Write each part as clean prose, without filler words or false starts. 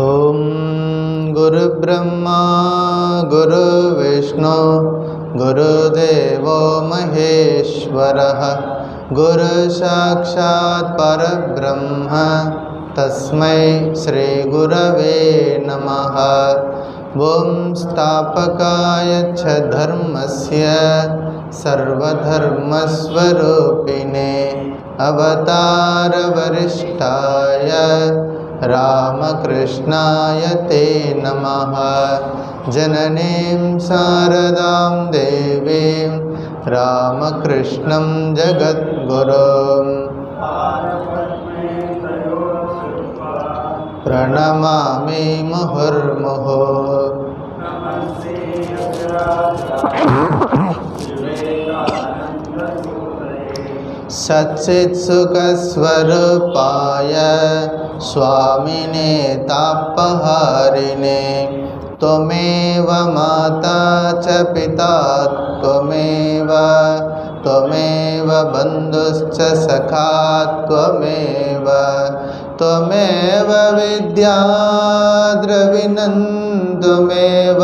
ओम गुरुब्रह्मा गुरुविष्णु गुरुदेवो महेश्वरः गुरु साक्षात् परब्रह्म तस्मै श्री गुरवे नमः। ओम स्थापकाय च धर्मस्य सर्वधर्मस्वरूपिणे अवतार वरिष्ठाय रामकृष्णाय ते नमः। जननीं शारदां देवीं रामकृष्णं जगद्गुरुं प्रणमामि मुहुर्मुहुः। सच्चित्सुखस्वरूपाय स्वामिने तापहारिणे त्वमेव माता च पिता त्वमेव बन्धुश्च सखा त्वमेव विद्या द्रविणं त्वमेव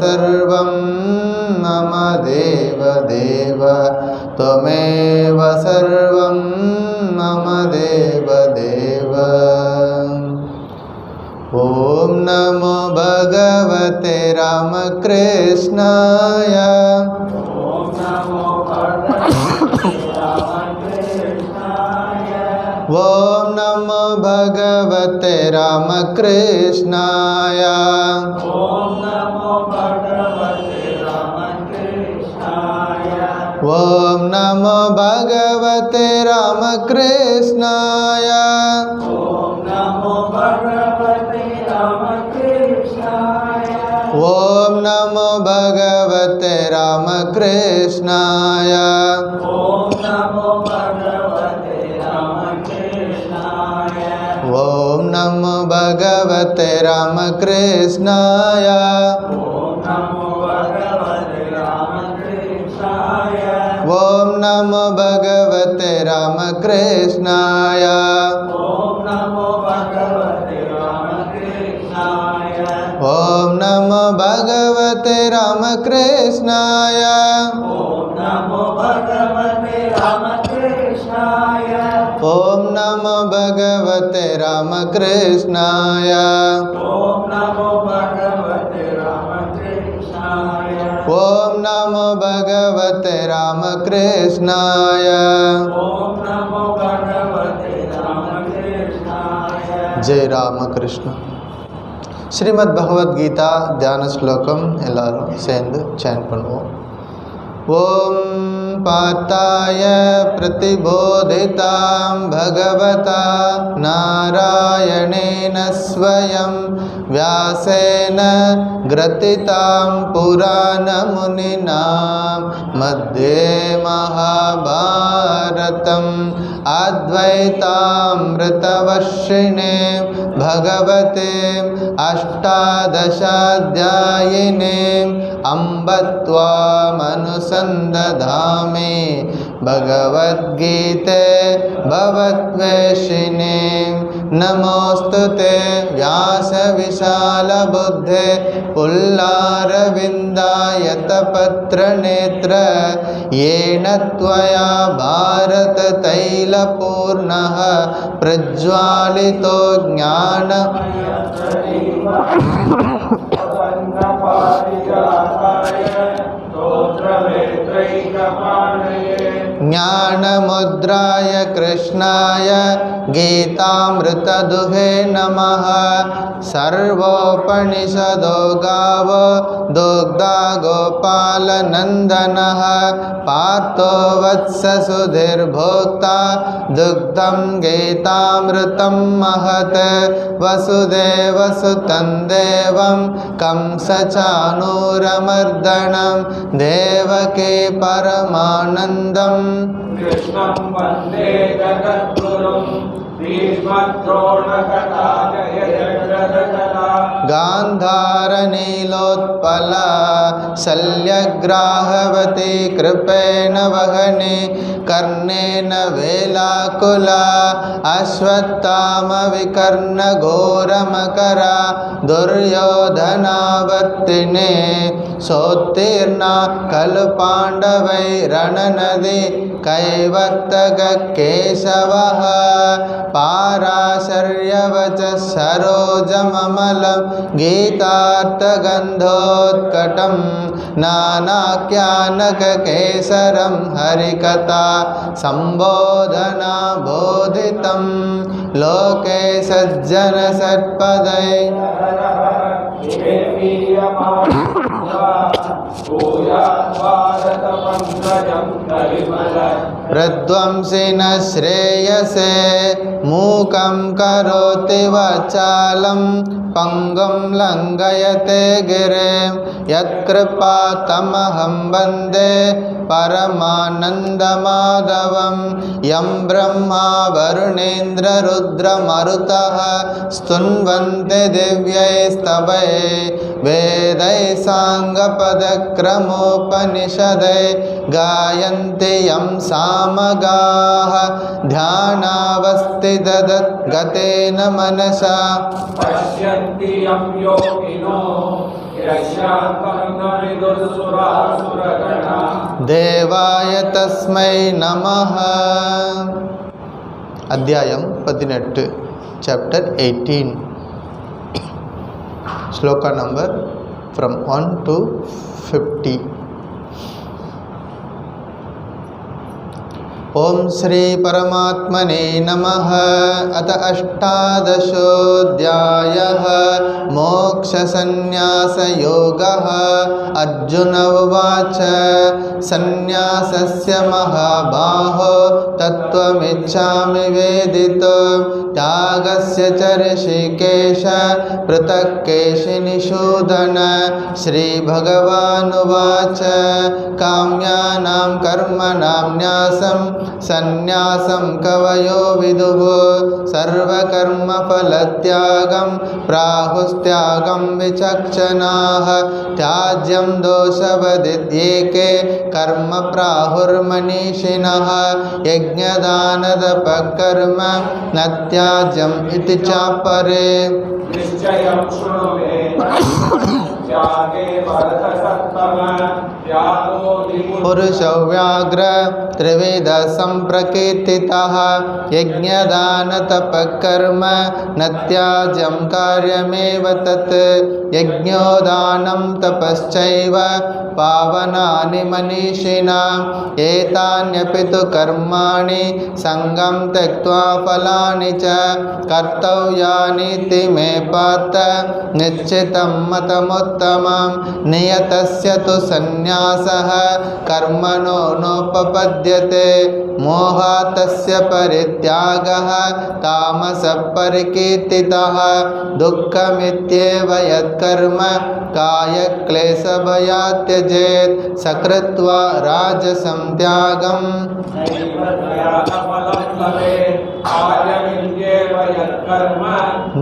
सर्वं मम देव त्वमेव सर्वं मम देव। ओम नमो भगवते रामकृष्णाय ओम नमो भगवते रामकृष्णाय ओम नमो भगवते रामकृष्णाय ओम नमो भगवते रामकृष्णाय ओम नमो भगवते रामकृष्णाय ओम नमो भगवते रामकृष्णाय ओम नमो भगवते रामकृष्णाय ओम नमो भगवते रामकृष्णाय ओम नमो भगवते रामकृष्णाय। जय रामकृष्ण। श्रीमद् भगवद गीता ध्यान श्लोकम एल्लारुम सेंदु चैन पण्णुवोम। ओम पार्थाय प्रतिबोधितां भगवता नारायणेन स्वयं व्यासेन ग्रथितां पुराणमुनिना मध्ये महाभारतम् अद्वैतामृतवर्षिणे भगवते अष्टादशाध्यायिने अम्ब त्वामनुसन्दधामि भगवद्गीते भवद्वेषिणे। नमोऽस्तुते व्यासविशालबुद्धे पुल्लारविन्दायतपत्रनेत्र येन त्वया भारततैलपूर्णः प्रज्वालितो ज्ञान ज्ञानमुद्राय कृष्णाय गीतामृतदुहे नमः। सर्वोपनिषदो गावो दुग्धा गोपालनन्दनः पार्थो वत्स सुधीर्भोक्ता दुग्धं गीतामृतं महत्। वसुदेवसुतं देवं कंसचाणूरमर्दनं देवकी परमानन्दं कृष्णं वन्दे जगद्गुरुं गान्धारनीलोत्पला शल्यग्राहवती कृपेण वहने कर्णेन वेलाकुला अश्वत्थामविकर्णघोरमकरा दुर्योधनावर्तिने सोत्तीर्णा खलु पाण्डवैरणनदी कैवर्तककेशवः पाराशर्यवचः सरोजममलं गीतार्थगन्धोत्कटं नानाख्यानककेसरं हरिकथा सम्बोधना बोधितं लोके सज्जनषट्पदै प्रध्वंसिन श्रेयसे मूकं करोति वाचालं पंगुं लंघयते गिरिं यत्कृपातमहं वन्दे परमानन्दमाधवं यं ब्रह्मा वरुणेन्द्ररुद्रमरुतः स्तुन्वन्ते दिव्यैस्तवैः वेदैः साङ्गपदक्रमोपनिषदै गायन्ति यं सामगाः ध्यानावस्थितगतेन मनसा पश्यन्ति यं योगिनो यस्यान्तं न विदुर्सुरासुरगणा देवाय तस्मै नमः। अध्यायं 18 chapter 18 shloka number from 1 to 50। ओम श्री परमात्मने नमः। अथ अष्टादशोऽध्यायः मोक्षसंन्यासयोगः। अर्जुन उवाच संन्यासस्य महाबाहो तत्त्वमिच्छामि वेदितुं त्यागस्य च ऋषिकेश पृथक् केशिनिषूदन। श्रीभगवानुवाच काम्यानां कर्मणां न्यासं संन्यासं कवयो विदुः सर्वकर्मफलत्यागं प्राहुस्त्यागं विचक्षणाः। त्याज्यं दोषवदित्येके कर्म प्राहुर्मनीषिणः यज्ञदानतपःकर्म न त्याज्यम् इति चापरे। निश्चयं शृणु मे त्यागे भरतसत्तम त्यागो पुरुषो व्याघ्र त्रिविध संप्रकीर्तितः यज्ञदानतपःकर्म न त्याज्यं कार्यमेव तत्। यज्ञोदानं तपश्चैव पावनानि मनीषिणाम् एतान्यपि तु कर्माणि संगं त्यक्त्वा फलानि च कर्तव्यानीति मे पार्थ निश्चितं मतमुत्तमं। नियतस्य तु संन्यासः कर्मणो नोपपद्यते मोहात् तस्य परित्यागः तामसः परिकीर्तितः। दुःखमित्येव यत्कर्म कायक्लेशभयात् त्यजेत् सकृत्वा राजसं त्यागम्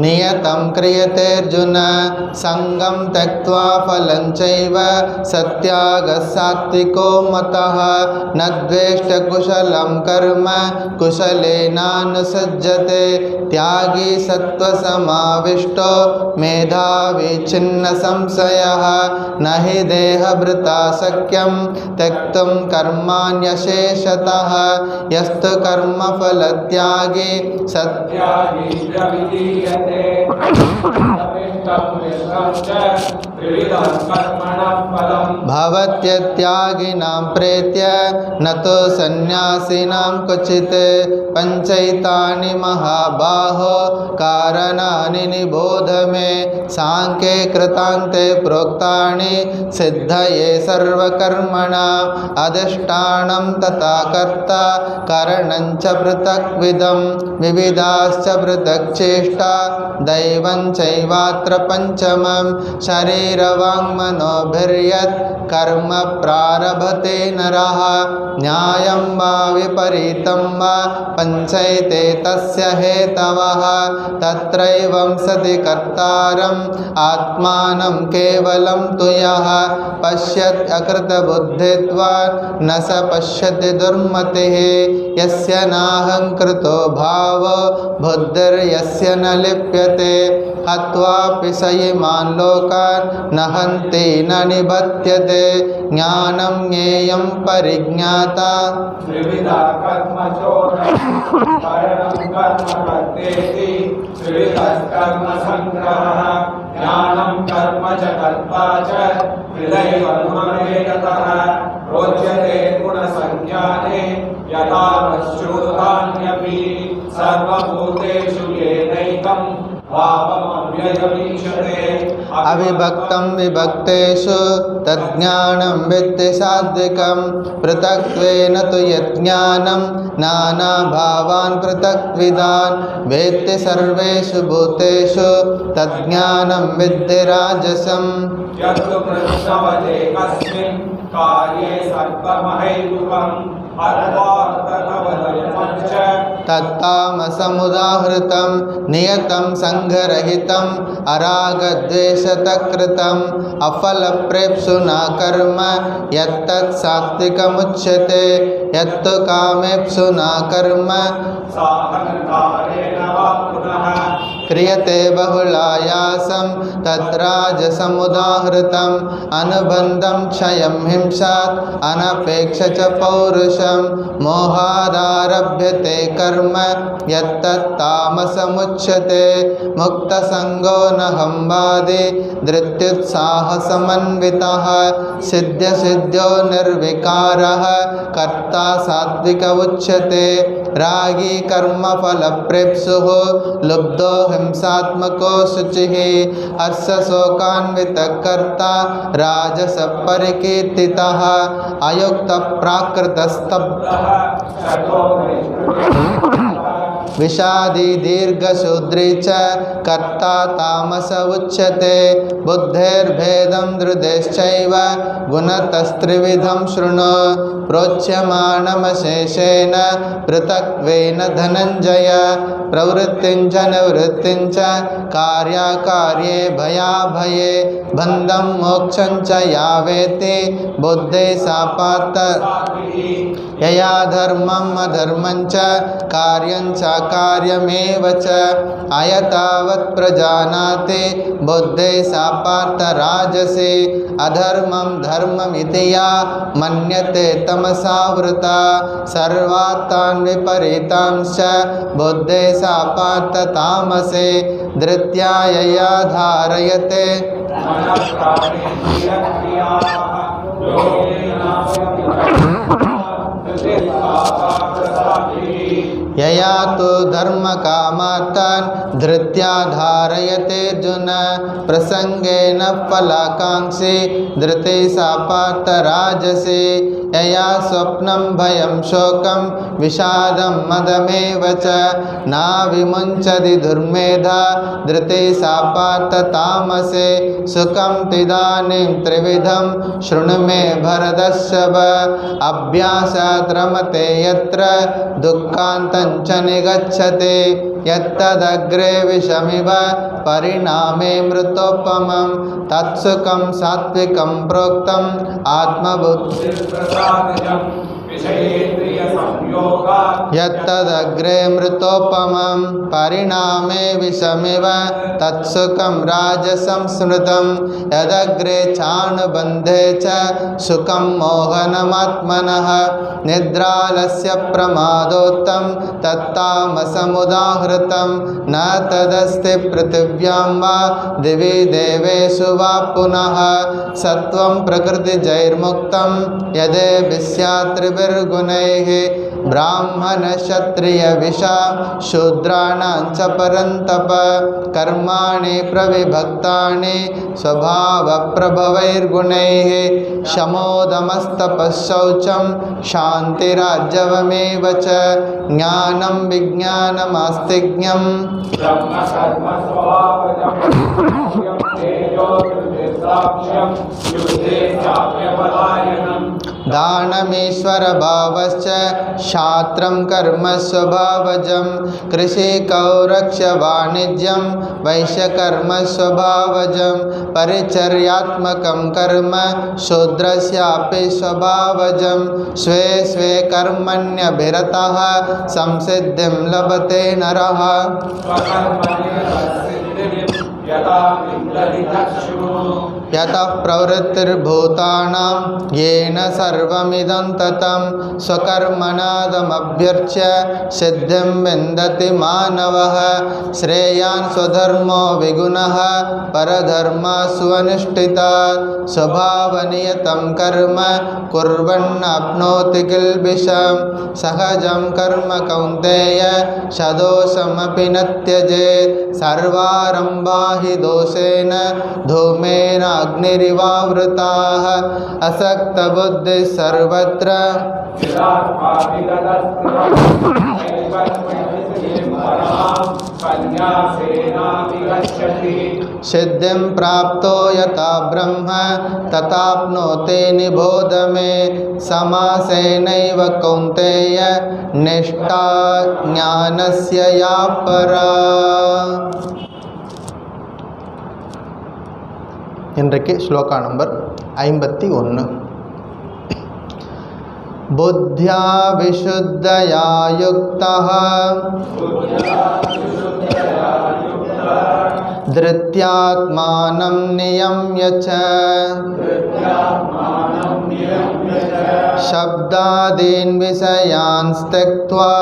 नियतं क्रियते अर्जुन संगं त्यक्त्वा फलं चैव सत्यागः सात्विको मतः। न द्वेष्ट कुशलं कर्म कुशलेनानुसज्जते त्यागी सत्त्वसमाविष्टो मेधावी छिन्न संशयः। न हि देहभृता शक्यं त्यक्तुं कर्माण्यशेषतः। यस्तु कर्मफलत्यागी सत्यागी विधीयते भवत्यत्यागिनां प्रेत्य न तो सन्न्यासिनां क्वचित्। पञ्चैतानि महाबाहो कारणानि निबोध मे सांख्ये कृतान्ते प्रोक्तानि सिद्धये सर्वकर्मणाम्। अधिष्ठानं तथा कर्ता कारणं च पृथक्विदं विविधाश्च पृथक् चेष्टा दैव दैवं चैवात्र पञ्चमं शरीरवाङ्मनोभिर्यत् कर्म प्रारभते नरः न्यायं वा विपरीतं वा पञ्चैते तस्य हेतवः तत्रैवं सति कर्तारम् आत्मानं केवलं तु यः पश्यत् अकृतबुद्धित्वात् न स पश्यति दुर्मतिः यस्य नाहङ्कृतो भावो बुद्धिर्यस्य न लिप्यते हत्वापि स इमान् लोकान् न हन्ति न निबध्यते ज्ञानं ज्ञेयं परिज्ञाता त्रिविधा कर्म चोदनं कर्म कर्तेति त्रिविधः कर्म संग्रहः ज्ञानं कर्म च कर्ता च त्रिदैव गुणमेकतः रोचते गुणसंज्ञाने यथा श्रुतान्यपि सर्वभूतेषु येनैकं भावमव्ययमीक्षते अविभक्तं विभक्तेषु तज्ज्ञानं विद्धि सात्विकं पृथक्त्वेन तु यज्ञानं नानाभावान् पृथक्विदान् वेत्ति सर्वेषु भूतेषु तज्ज्ञानं विद्धि राजसम् यत्तु कृष्णवदे कस्मिन् कार्ये सर्वमहैतुकम् अर्थार्थनवदयमञ्च तत्तामसमुदाहृतं नियतं सङ्घरहितं अरागद्वेषतकृतं अफलप्रेप्सुना कर्म यत्तत् सात्विकमुच्यते यत्तु कामेप्सुना कर्म साहङ्कारेण वा पुनः क्रियते बहुलायासं तद्राजसमुदाहृतम् अनुबन्धं क्षयं हिंसात् अनपेक्ष च पौरुषं मोहादारभ्यते कर्म यत्तत्तामसमुच्यते मुक्तसङ्गो न हंवादि धृत्युत्साहसमन्वितः सिद्ध्यसिद्ध्यो निर्विकारः कर्ता सात्विक उच्यते रागी कर्मफलप्रेप्सुः लुब्धो हिंसात्मको शुचिः हर्षशोकान्वितः कर्ता राजसपरिकीर्तितः अयुक्तप्राकृतस्तब्धः विषादी दीर्घशूद्री च कर्ता तामस उच्यते बुद्धेर्भेदं धृतेश्चैव गुणतस्त्रिविधं शृणु प्रोच्यमाणमशेषेण पृथक्त्वेन धनञ्जय प्रवृत्तिं च निवृत्तिं च कार्याकार्ये भयाभये बन्धं मोक्षं च यावेति बुद्धे सापात यया धर्मम् अधर्मं च कार्यं च कार्यमेव च अयतावत् प्रजानाति बुद्धे सापात राजसे अधर्मं धर्ममिति या मन्यते तमसावृता सर्वात्तान् विपरीतांश्च बुद्धे सापात तामसे धृत्या यया धारयते यया तो धर्मकामार्थान् धृत्या धारयते अर्जुन प्रसंगेन फलाकांक्षी धृते सापात राजसे यया स्वप्नं भयं शोकं विषादं मदमेव च नाविमुञ्चति दुर्मेधा धृते सापात तामसे सुखं तिदानीं त्रिविधं शृणु मे भरतर्षभ अभ्यासात् रमते यत्र दुःखान्तं च निगच्छते यत्तदग्रे विषमिव परिणामे मृतोपमं तत्सुखं सात्विकं प्रोक्तम् आत्मबुद्धिप्रसादजं यत्तदग्रे मृतोपमं परिणामे विषमिव तत्सुखं राजसं स्मृतं यदग्रे चानुबन्धे च सुखं मोहनमात्मनः निद्रालस्य प्रमादोत्तं तत्तामसमुदाहृतं न तदस्ति पृथिव्यां वा दिवि देवेषु वा पुनः सत्वं प्रकृतिजैर्मुक्तं यदेभिः स्यात् त्रिभिः प्रभवैर्गुणैः ब्राह्मणक्षत्रियविशां शूद्राणां च परन्तप कर्माणि प्रविभक्तानि स्वभावप्रभवैर्गुणैः शमोदमस्तपःशौचं शान्तिरार्जवमेव च ज्ञानं विज्ञानमास्तिज्ञं दानमीश्वरभावश्च शास्त्रं कर्म स्वभावजं कृषिकौरक्ष्यवाणिज्यं वैश्यकर्म स्वभावजं परिचर्यात्मकं कर्म शूद्रस्यापि स्वभावजं स्वे स्वे कर्मण्यभिरतः संसिद्धिं लभते नरः यतः प्रवृत्तिर्भूतानां येन सर्वमिदं ततं स्वकर्मणादमभ्यर्च्य सिद्धिं विन्दति मानवः श्रेयान् स्वधर्मो विगुणः परधर्मस्वनुष्ठितात् स्वभावनियतं कर्म कुर्वन्नाप्नोति किल्बिषं सहजं कर्म कौन्तेय सदोषमपि न त्यजेत् सर्वारम्भा हि दोषेण धूमेन अग्निरिवावृताः असक्तबुद्धिः सर्वत्र सिद्धिं प्राप्तो यथा ब्रह्म तथाप्नोति निबोध मे समासेनैव कौन्तेय निष्ठा ज्ञानस्य या परा. இன்றைக்கு ஸ்லோகா நம்பர் 51. புத்யா விசுத்தயா யுக்தः धृत्यात्मानं नियम्य च शब्दादीन् विषयान् त्यक्त्वा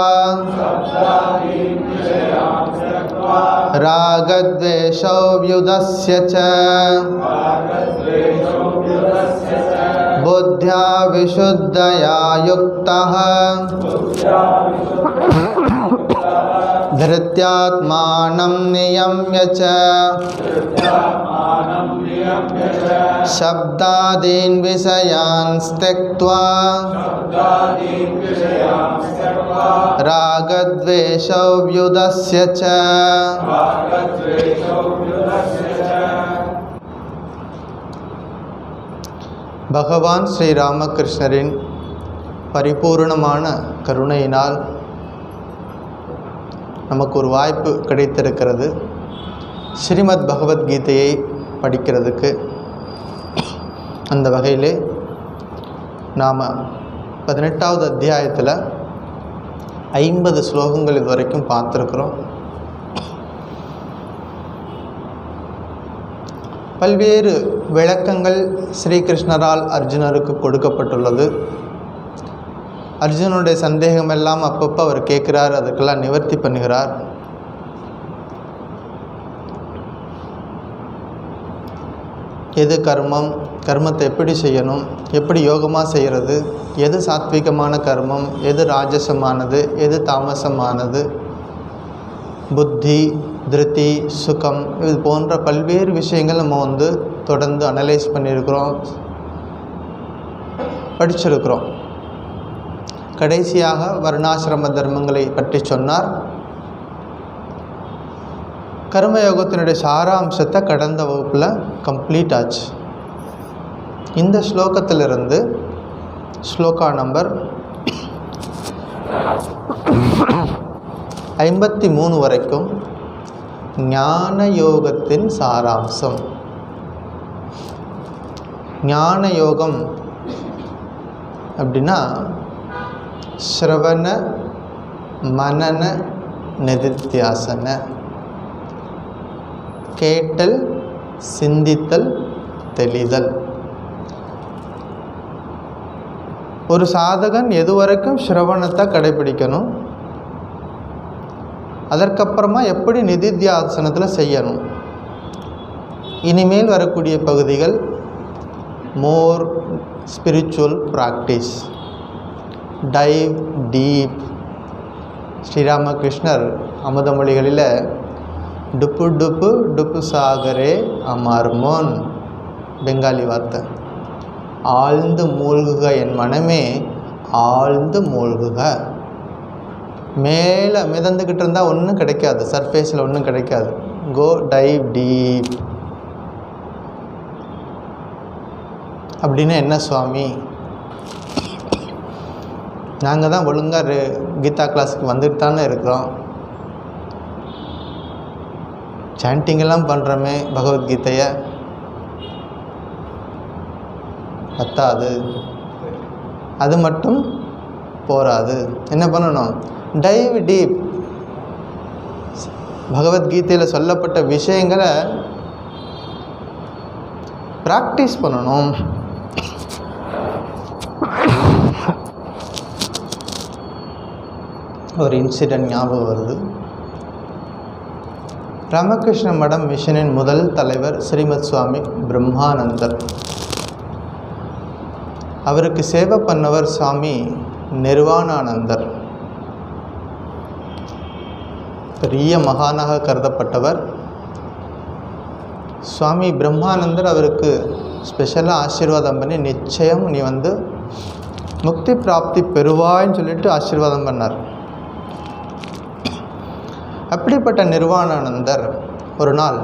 रागद्वेषौ व्युदस्य च बुद्ध्या विशुद्धया युक्तः धृत्यात्मानं नियम्य च शब्दादीन् विषयान् त्यक्त्वा रागद्वेषौ व्युदस्य च. பகவான் ஸ்ரீ ராமகிருஷ்ணரின் பரிபூர்ணமான கருணையினால் நமக்கு ஒரு வாய்ப்பு கிடைத்திருக்கிறது ஸ்ரீமத் பகவத்கீதையை படிக்கிறதுக்கு. அந்த வகையிலே நாம் 18வது அத்தியாயத்தில் 50 ஸ்லோகங்கள் இது வரைக்கும் பார்த்துருக்குறோம். பல்வேறு விளக்கங்கள் ஸ்ரீகிருஷ்ணரால் அர்ஜுனருக்கு கொடுக்கப்பட்டுள்ளது. அர்ஜுனனுடைய சந்தேகமெல்லாம் அப்பப்போ அவர் கேட்குறார், அதுக்கெல்லாம் நிவர்த்தி பண்ணுகிறார். எது கர்மம், கர்மத்தை எப்படி செய்யணும், எப்படி யோகமாக செய்கிறது, எது சாத்விகமான கர்மம், எது ராஜசமானது, எது தாமசமானது, புத்தி, திருப்தி, சுகம், இது போன்ற பல்வேறு விஷயங்கள் நம்ம தொடர்ந்து அனலைஸ் பண்ணியிருக்கிறோம், படிச்சிருக்கிறோம். கடைசியாக வர்ணாசிரம தர்மங்களை பற்றி சொன்னார். கர்மயோகத்தினுடைய சாராம்சத்தை கடந்த வகுப்பில் கம்ப்ளீட் ஆச்சு. இந்த ஸ்லோகத்திலிருந்து ஸ்லோகா நம்பர் 53 வரைக்கும் ஞான யோகத்தின் சாராம்சம். ஞான யோகம் அப்படின்னா ஸ்ரவண மனன நிதித்தியாசன, கேட்டல், சிந்தித்தல், தெளிதல். ஒரு சாதகன் எதுவரைக்கும் ஸ்ரவணத்தை கடைபிடிக்கணும், அதற்கப்புறமா எப்படி நிதித்தியாசனத்தில் செய்யணும். இனிமேல் வரக்கூடிய பகுதிகள் more spiritual practice. Dive deep. ஸ்ரீராமகிருஷ்ணர் அமுதமொழிகளில் டுப்பு டுப்பு டுப்பு சாகரே அமர்மோன், பெங்காலி வார்த்தை, ஆழ்ந்து மூழ்குக என் மனமே, ஆழ்ந்து மூழ்குக. மேலே மிதந்துக்கிட்டு இருந்தால் ஒன்றும் கிடைக்காது, சர்ஃபேஸில் ஒன்றும் கிடைக்காது. கோ டைவ் டீப். அப்படின்னா என்ன சுவாமி? நாங்கள் தான் ஒழுங்காக கீதா கிளாஸுக்கு வந்துட்டு தானே இருக்கிறோம், சாண்டிங்கெல்லாம் பண்ணுறோமே பகவத்கீதையை, பத்தாது, அது மட்டும் போராது. என்ன பண்ணணும்? Dive deep. பகவத்கீதையில் சொல்லப்பட்ட விஷயங்களை ப்ராக்டிஸ் பண்ணணும். ஒரு இன்சிடென்ட் ஞாபகம் வருது. ராமகிருஷ்ண மடம் மிஷனின் முதல் தலைவர் ஸ்ரீமத் சுவாமி பிரம்மானந்தர். அவருக்கு சேவை பண்ணவர் சுவாமி நிர்வாணானந்தர். பெரிய மகானாக கருதப்பட்டவர். சுவாமி பிரம்மானந்தர் அவருக்கு ஸ்பெஷலாக ஆசீர்வாதம் பண்ணி, நிச்சயம் நீ முக்தி பிராப்தி பெறுவாய்ன்னு சொல்லிட்டு ஆசீர்வாதம் பண்ணார். அப்படிப்பட்ட நிர்வாணானந்தர் ஒரு நாள்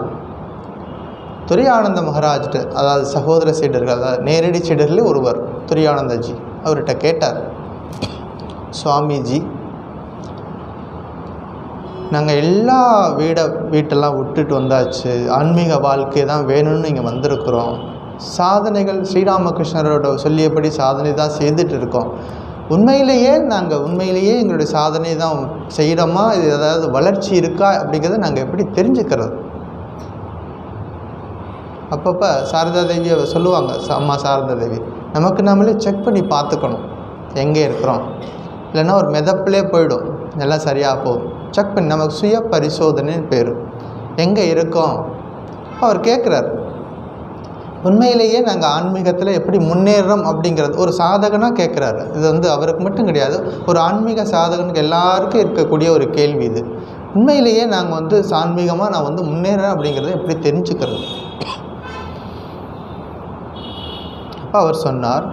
துரியானந்த மகாராஜ்கிட்ட, அதாவது சகோதர சீடர்கள், அதாவது நேரடி சீடர்களே ஒருவர் துரியானந்தஜி, அவர்கிட்ட கேட்டார், சுவாமிஜி, நாங்கள் எல்லா வீட்டெல்லாம் விட்டுட்டு வந்தாச்சு, ஆன்மீக வாழ்க்கை தான் வேணும்னு இங்கே வந்திருக்கிறோம், சாதனைகள் ஸ்ரீராமகிருஷ்ணரோட சொல்லியபடி சாதனை தான் செய்துட்டு இருக்கோம், உண்மையிலேயே எங்களுடைய சாதனை தான் செய்கிறோமா, இது ஏதாவது வளர்ச்சி இருக்கா அப்படிங்கிறத நாங்கள் எப்படி தெரிஞ்சுக்கிறது? அப்பப்போ சாரதா தேவியை சொல்லுவாங்க, அம்மா சாரதா தேவி, நமக்கு நம்மளே செக் பண்ணி பார்த்துக்கணும் எங்கே இருக்கிறோம், இல்லைன்னா ஒரு மிதப்பிலே போயிடும், எல்லாம் சரியாக போகும். செக் பண்ணி நமக்கு சுய பரிசோதனைன்னு பேர், எங்கே இருக்கோம். அவர் கேட்குறார், உண்மையிலேயே நாங்கள் ஆன்மீகத்தில் எப்படி முன்னேறோம் அப்படிங்கிறது ஒரு சாதகனாக கேட்குறாரு. இது அவருக்கு மட்டும் கிடையாது, ஒரு ஆன்மீக சாதகனுக்கு எல்லாருக்கும் இருக்கக்கூடிய ஒரு கேள்வி இது. உண்மையிலேயே நாங்கள் ஆன்மீகமாக நான் முன்னேறேன் அப்படிங்கிறத எப்படி தெரிஞ்சுக்கிறது? அப்போ அவர் சொன்னார்,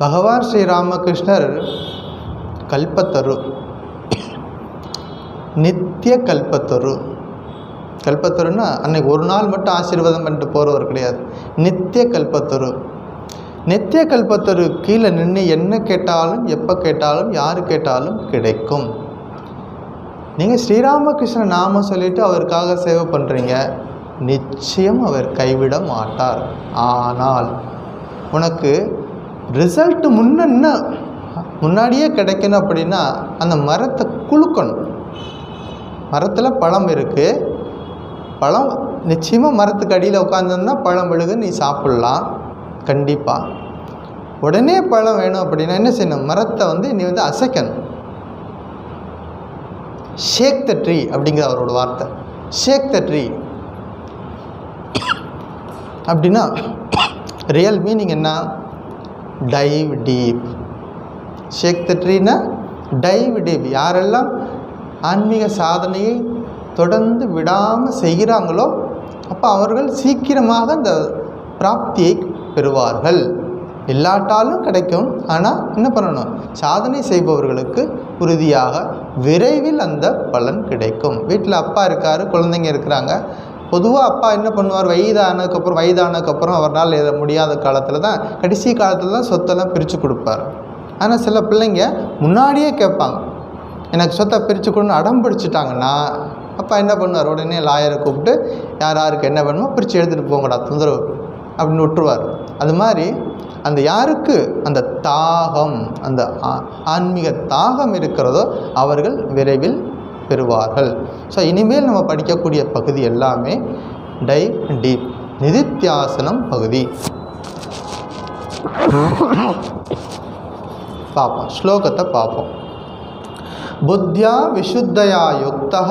பகவான் ஸ்ரீராமகிருஷ்ணர் கல்பத்தரு, நித்திய கல்பத்தரு. கல்பத்தருன்னா அன்னைக்கு ஒரு நாள் மட்டும் ஆசீர்வாதம் பண்ணிட்டு போகிறவர் கிடையாது, நித்திய கல்பத்தரு. நித்திய கல்பத்தரு கீழே நின்று என்ன கேட்டாலும், எப்போ கேட்டாலும், யார் கேட்டாலும் கிடைக்கும். நீங்கள் ஸ்ரீராமகிருஷ்ணன் நாம சொல்லிவிட்டு அவருக்காக சேவை பண்ணுறீங்க, நிச்சயம் அவர் கைவிட மாட்டார். ஆனால் உனக்கு ரிசல்ட்டு முன்னாடியே கிடைக்கணும் அப்படின்னா அந்த மரத்தை குலுக்கணும். மரத்தில் பழம் இருக்குது, பழம் நிச்சயமாக மரத்துக்கு அடியில் உட்காந்துருந்தா பழம் விழுகு, நீ சாப்பிட்லாம் கண்டிப்பாக. உடனே பழம் வேணும் அப்படின்னா என்ன செய்யணும்? மரத்தை நீ அசைக்கணும். ஷேக் த ட்ரீ அப்படிங்கிற அவரோட வார்த்தை, ஷேக் த ட்ரீ அப்படின்னா ரியல் மீனிங் என்ன? Dive deep. ஷேக் த ட்ரீனா டைவ் டீப். யாரெல்லாம் ஆன்மீக சாதனையை தொடர்ந்து விடாமல் செய்கிறாங்களோ அப்போ அவர்கள் சீக்கிரமாக அந்த பிராப்தியை பெறுவார்கள். இல்லாட்டாலும் கிடைக்கும், ஆனால் என்ன பண்ணணும்? சாதனை செய்பவர்களுக்கு உறுதியாக விரைவில் அந்த பலன் கிடைக்கும். வீட்டில் அப்பா இருக்கார், குழந்தைங்க இருக்கிறாங்க. பொதுவாக அப்பா என்ன பண்ணுவார்? வயதானதுக்கப்புறம் அவரால் முடியாத காலத்தில் தான், கடைசி காலத்தில் தான் சொத்தெல்லாம் பிரித்து கொடுப்பார். ஆனால் சில பிள்ளைங்க முன்னாடியே கேட்பாங்க, எனக்கு சொத்தை பிரித்து கொடுன்னு அடம் பிடிச்சிட்டாங்கன்னா அப்பா என்ன பண்ணுவார்? உடனே லாயரை கூப்பிட்டு யாருக்கு என்ன வேணுமோ பிரித்து எடுத்துகிட்டு போங்கடா, தொந்தரவு அப்படின்னு விட்டுருவார். அது மாதிரி அந்த யாருக்கு அந்த தாகம், அந்த ஆன்மீக தாகம் இருக்கிறதோ அவர்கள் விரைவில் பெறுவார்கள். ஸோ இனிமேல் நம்ம படிக்கக்கூடிய பகுதி எல்லாமே டைவ் டீப், நிதித்தியாசனம் பகுதி. பார்ப்போம், ஸ்லோகத்தை பார்ப்போம். புத்தியா விசுத்தயா யுக்தः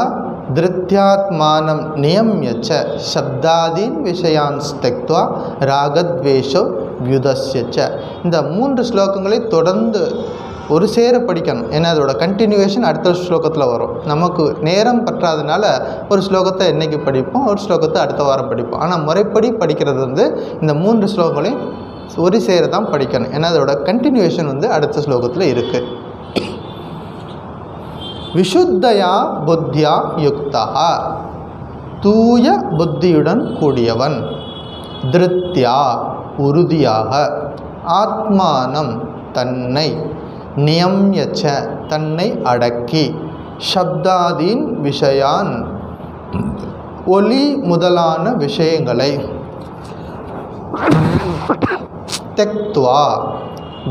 திருத்யாத்மானம் நியம்யச்ச சப்தாதீன் விஷயான் ஸ்தக்த்வா ராகத்வேஷோ வியுதஸ்யச்ச. இந்த 3 ஸ்லோகங்களை தொடர்ந்து ஒரு சேர படிக்கணும். ஏன்னா அதோட கண்டினியூவேஷன் அடுத்த ஸ்லோகத்தில் வரும். நமக்கு நேரம் பற்றாதனால ஒரு ஸ்லோகத்தை இன்றைக்கி படிப்போம், ஒரு ஸ்லோகத்தை அடுத்த வாரம் படிப்போம். ஆனால் முறைப்படி படிக்கிறது இந்த 3 ஸ்லோகங்களையும் ஒரு சேர தான் படிக்கணும். ஏன்னா அதோட கண்டினியூவேஷன் அடுத்த ஸ்லோகத்தில் இருக்குது. விஷுத்தயா புத்தியா யுக்தா, தூய புத்தியுடன் கூடியவன், திருத்யா உறுதியாக, ஆத்மானம் தன்னை, நியம்யச்ச தன்னை அடக்கி, சப்தாதீன் விஷயான் ஒலி முதலான விஷயங்களை, தெக்த்வா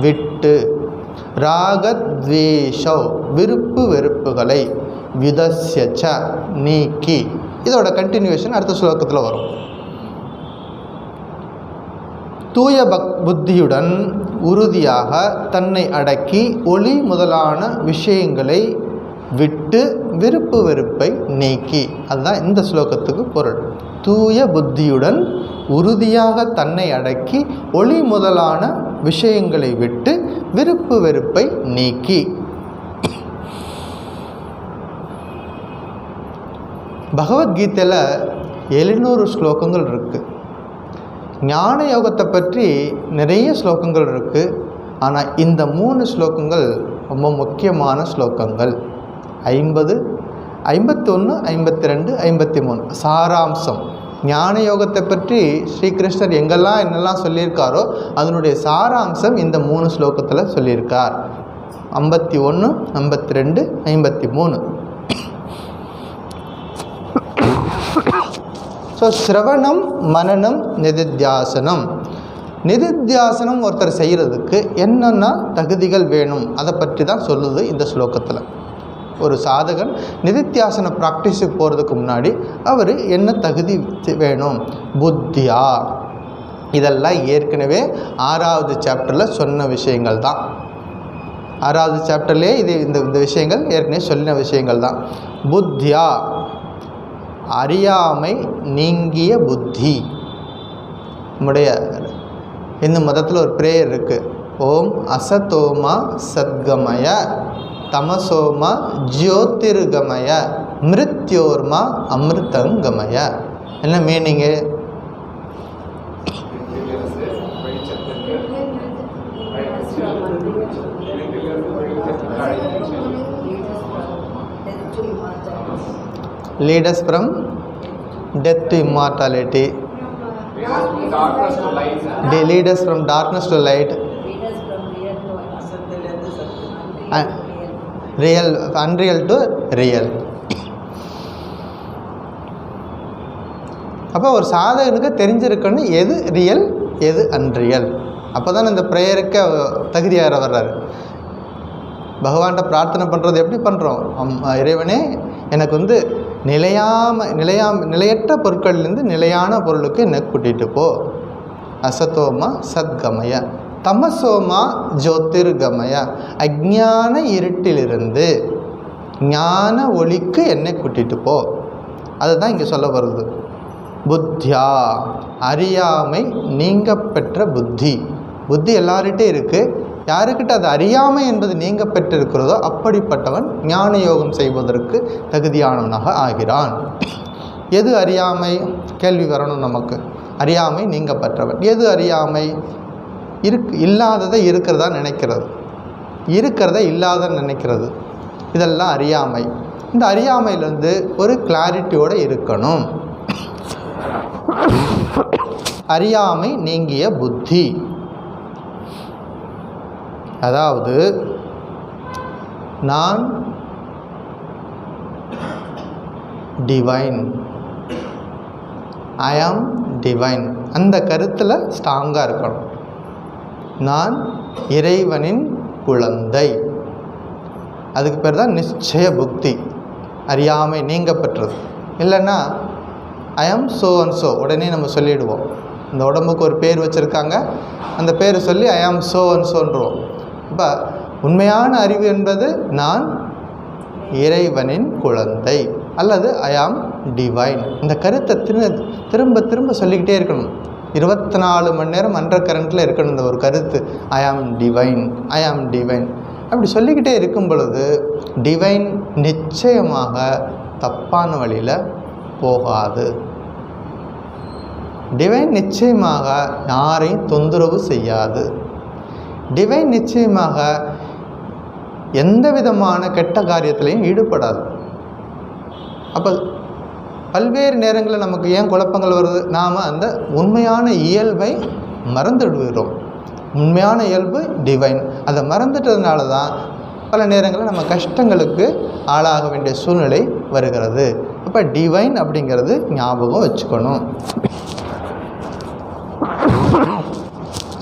விட்டு, ராகத்வேஷோ விருப்பு வெறுப்புகளை, விதஸ்யச்ச நீக்கி. இதோட கண்டினியூவேஷன் அடுத்த ஸ்லோகத்தில் வரும். தூய புத்தியுடன் உறுதியாக தன்னை அடக்கி ஒளி முதலான விஷயங்களை விட்டு விருப்பு வெறுப்பை நீக்கி. அதுதான் இந்த ஸ்லோகத்துக்கு பொருள். தூய புத்தியுடன் உறுதியாக தன்னை அடக்கி ஒளி முதலான விஷயங்களை விட்டு விருப்பு வெறுப்பை நீக்கி. பகவத்கீதையில் 700 ஸ்லோகங்கள் இருக்குது. ஞான யோகத்தை பற்றி நிறைய ஸ்லோகங்கள் இருக்குது. ஆனால் இந்த 3 ஸ்லோகங்கள் ரொம்ப முக்கியமான ஸ்லோகங்கள். 50, 51, 52, 53 சாராம்சம். ஞான யோகத்தை பற்றி ஸ்ரீகிருஷ்ணர் எங்கெல்லாம் என்னெல்லாம் சொல்லியிருக்காரோ அதனுடைய சாராம்சம் இந்த 3 ஸ்லோகத்தில் சொல்லியிருக்கார். 51, 52, 53. ஸோ ஸ்ரவணம், மனனம், நிதித்தியாசனம். நிதித்தியாசனம் ஒருத்தர் செய்கிறதுக்கு என்னென்ன தகுதிகள் வேணும் அதை பற்றி தான் சொல்லுது இந்த ஸ்லோகத்தில். ஒரு சாதகன் நிதித்தியாசன ப்ராக்டிஸுக்கு போகிறதுக்கு முன்னாடி அவர் என்ன தகுதி வேணும்? புத்தியா. இதெல்லாம் ஏற்கனவே 6வது சாப்டரில் சொன்ன விஷயங்கள் தான். 6வது சாப்டர்லேயே இந்த விஷயங்கள் ஏற்கனவே சொன்ன விஷயங்கள் தான். புத்தியா அறியாமை நீங்கிய புத்தி. நம்முடைய இந்து மதத்தில் ஒரு ப்ரேயர் இருக்குது. ஓம் அசதோமா சத்கமய தமசோமா ஜோதிர்கமய மிருத்யோர்மா அமிர்தங்கமய. என்ன meaning? Lead us from death to immortality. Darkness to light. They lead us from darkness to light. Real, unreal to real. அப்போ ஒரு சாதகனுக்கு தெரிஞ்சிருக்கணும் எது ரியல் எது அன்ரியல். அப்போ தான் இந்த ப்ரேயருக்கு தகுதியாக வர்றாரு. பகவான்கிட்ட பிரார்த்தனை பண்ணுறது எப்படி பண்ணுறோம்? இறைவனே எனக்கு நிலையற்ற பொருட்கள்லேருந்து நிலையான பொருளுக்கு என்னை கூட்டிகிட்டு போ. அசதோமா சத்கமய தமசோமா ஜோதிர்கமய. அஞ்ஞான இருட்டிலிருந்து ஞான ஒளிக்கு என்னை கூட்டிகிட்டு போ. அதுதான் இங்கே சொல்ல வருது. புத்தியா அறியாமை நீங்க பெற்ற புத்தி. புத்தி எல்லார்கிட்டையும் இருக்குது. யாருக்கிட்ட அது அறியாமை என்பது நீங்க பெற்றிருக்கிறதோ அப்படிப்பட்டவன் ஞான யோகம் செய்வதற்கு தகுதியானவனாக ஆகிறான். எது அறியாமை? கேள்வி வரணும் நமக்கு. அறியாமை நீங்க பெற்றவன். எது அறியாமை? இல்லாததை இருக்கிறதா நினைக்கிறது, இருக்கிறத இல்லாத நினைக்கிறது. இதெல்லாம் அறியாமை. இந்த அறியாமையிலேருந்து ஒரு கிளாரிட்டியோடு இருக்கணும். அறியாமை நீங்கிய புத்தி. அதாவது நான் டிவைன், ஐ ஆம் டிவைன், அந்த கருத்தில் ஸ்ட்ராங்காக இருக்கணும். நான் இறைவனின் குழந்தை. அதுக்கு பேர் தான் நிச்சய புக்தி. அறியாமை நீங்க பெற்றது. இல்லைன்னா ஐ ஆம் ஸோ அண்ட் ஸோ உடனே நம்ம சொல்லிவிடுவோம். இந்த உடம்புக்கு ஒரு பேர் வச்சுருக்காங்க, அந்த பேரை சொல்லி ஐ ஆம் ஸோ அண்ட் ஸோன்றுவோம். இப்போ உண்மையான அறிவு என்பது நான் இறைவனின் குழந்தை. அல்லது ஐ ஆம் டிவைன். இந்த கருத்தை திரும்ப திரும்ப சொல்லிக்கிட்டே இருக்கணும். 24 மணி நேரம் அண்டர் கரண்ட்டில் இருக்கணும் இந்த ஒரு கருத்து, ஐ ஆம் டிவைன், ஐ ஆம் டிவைன். அப்படி சொல்லிக்கிட்டே இருக்கும் பொழுது டிவைன் நிச்சயமாக தப்பான வழியில் போகாது. டிவைன் நிச்சயமாக யாரையும் தொந்தரவு செய்யாது. டிவைன் நிச்சயமாக எந்த விதமான கெட்ட காரியத்திலையும் ஈடுபடாது. அப்போ பல்வேறு நேரங்களில் நமக்கு ஏன் குழப்பங்கள் வருது? நாம் அந்த உண்மையான இயல்பை மறந்து விடுகிறோம். உண்மையான இயல்பு டிவைன், அதை மறந்துட்டதுனால தான் பல நேரங்களில் நம்ம கஷ்டங்களுக்கு ஆளாக வேண்டிய சூழ்நிலை வருகிறது. அப்போ டிவைன் அப்படிங்கிறது ஞாபகம் வச்சுக்கணும்.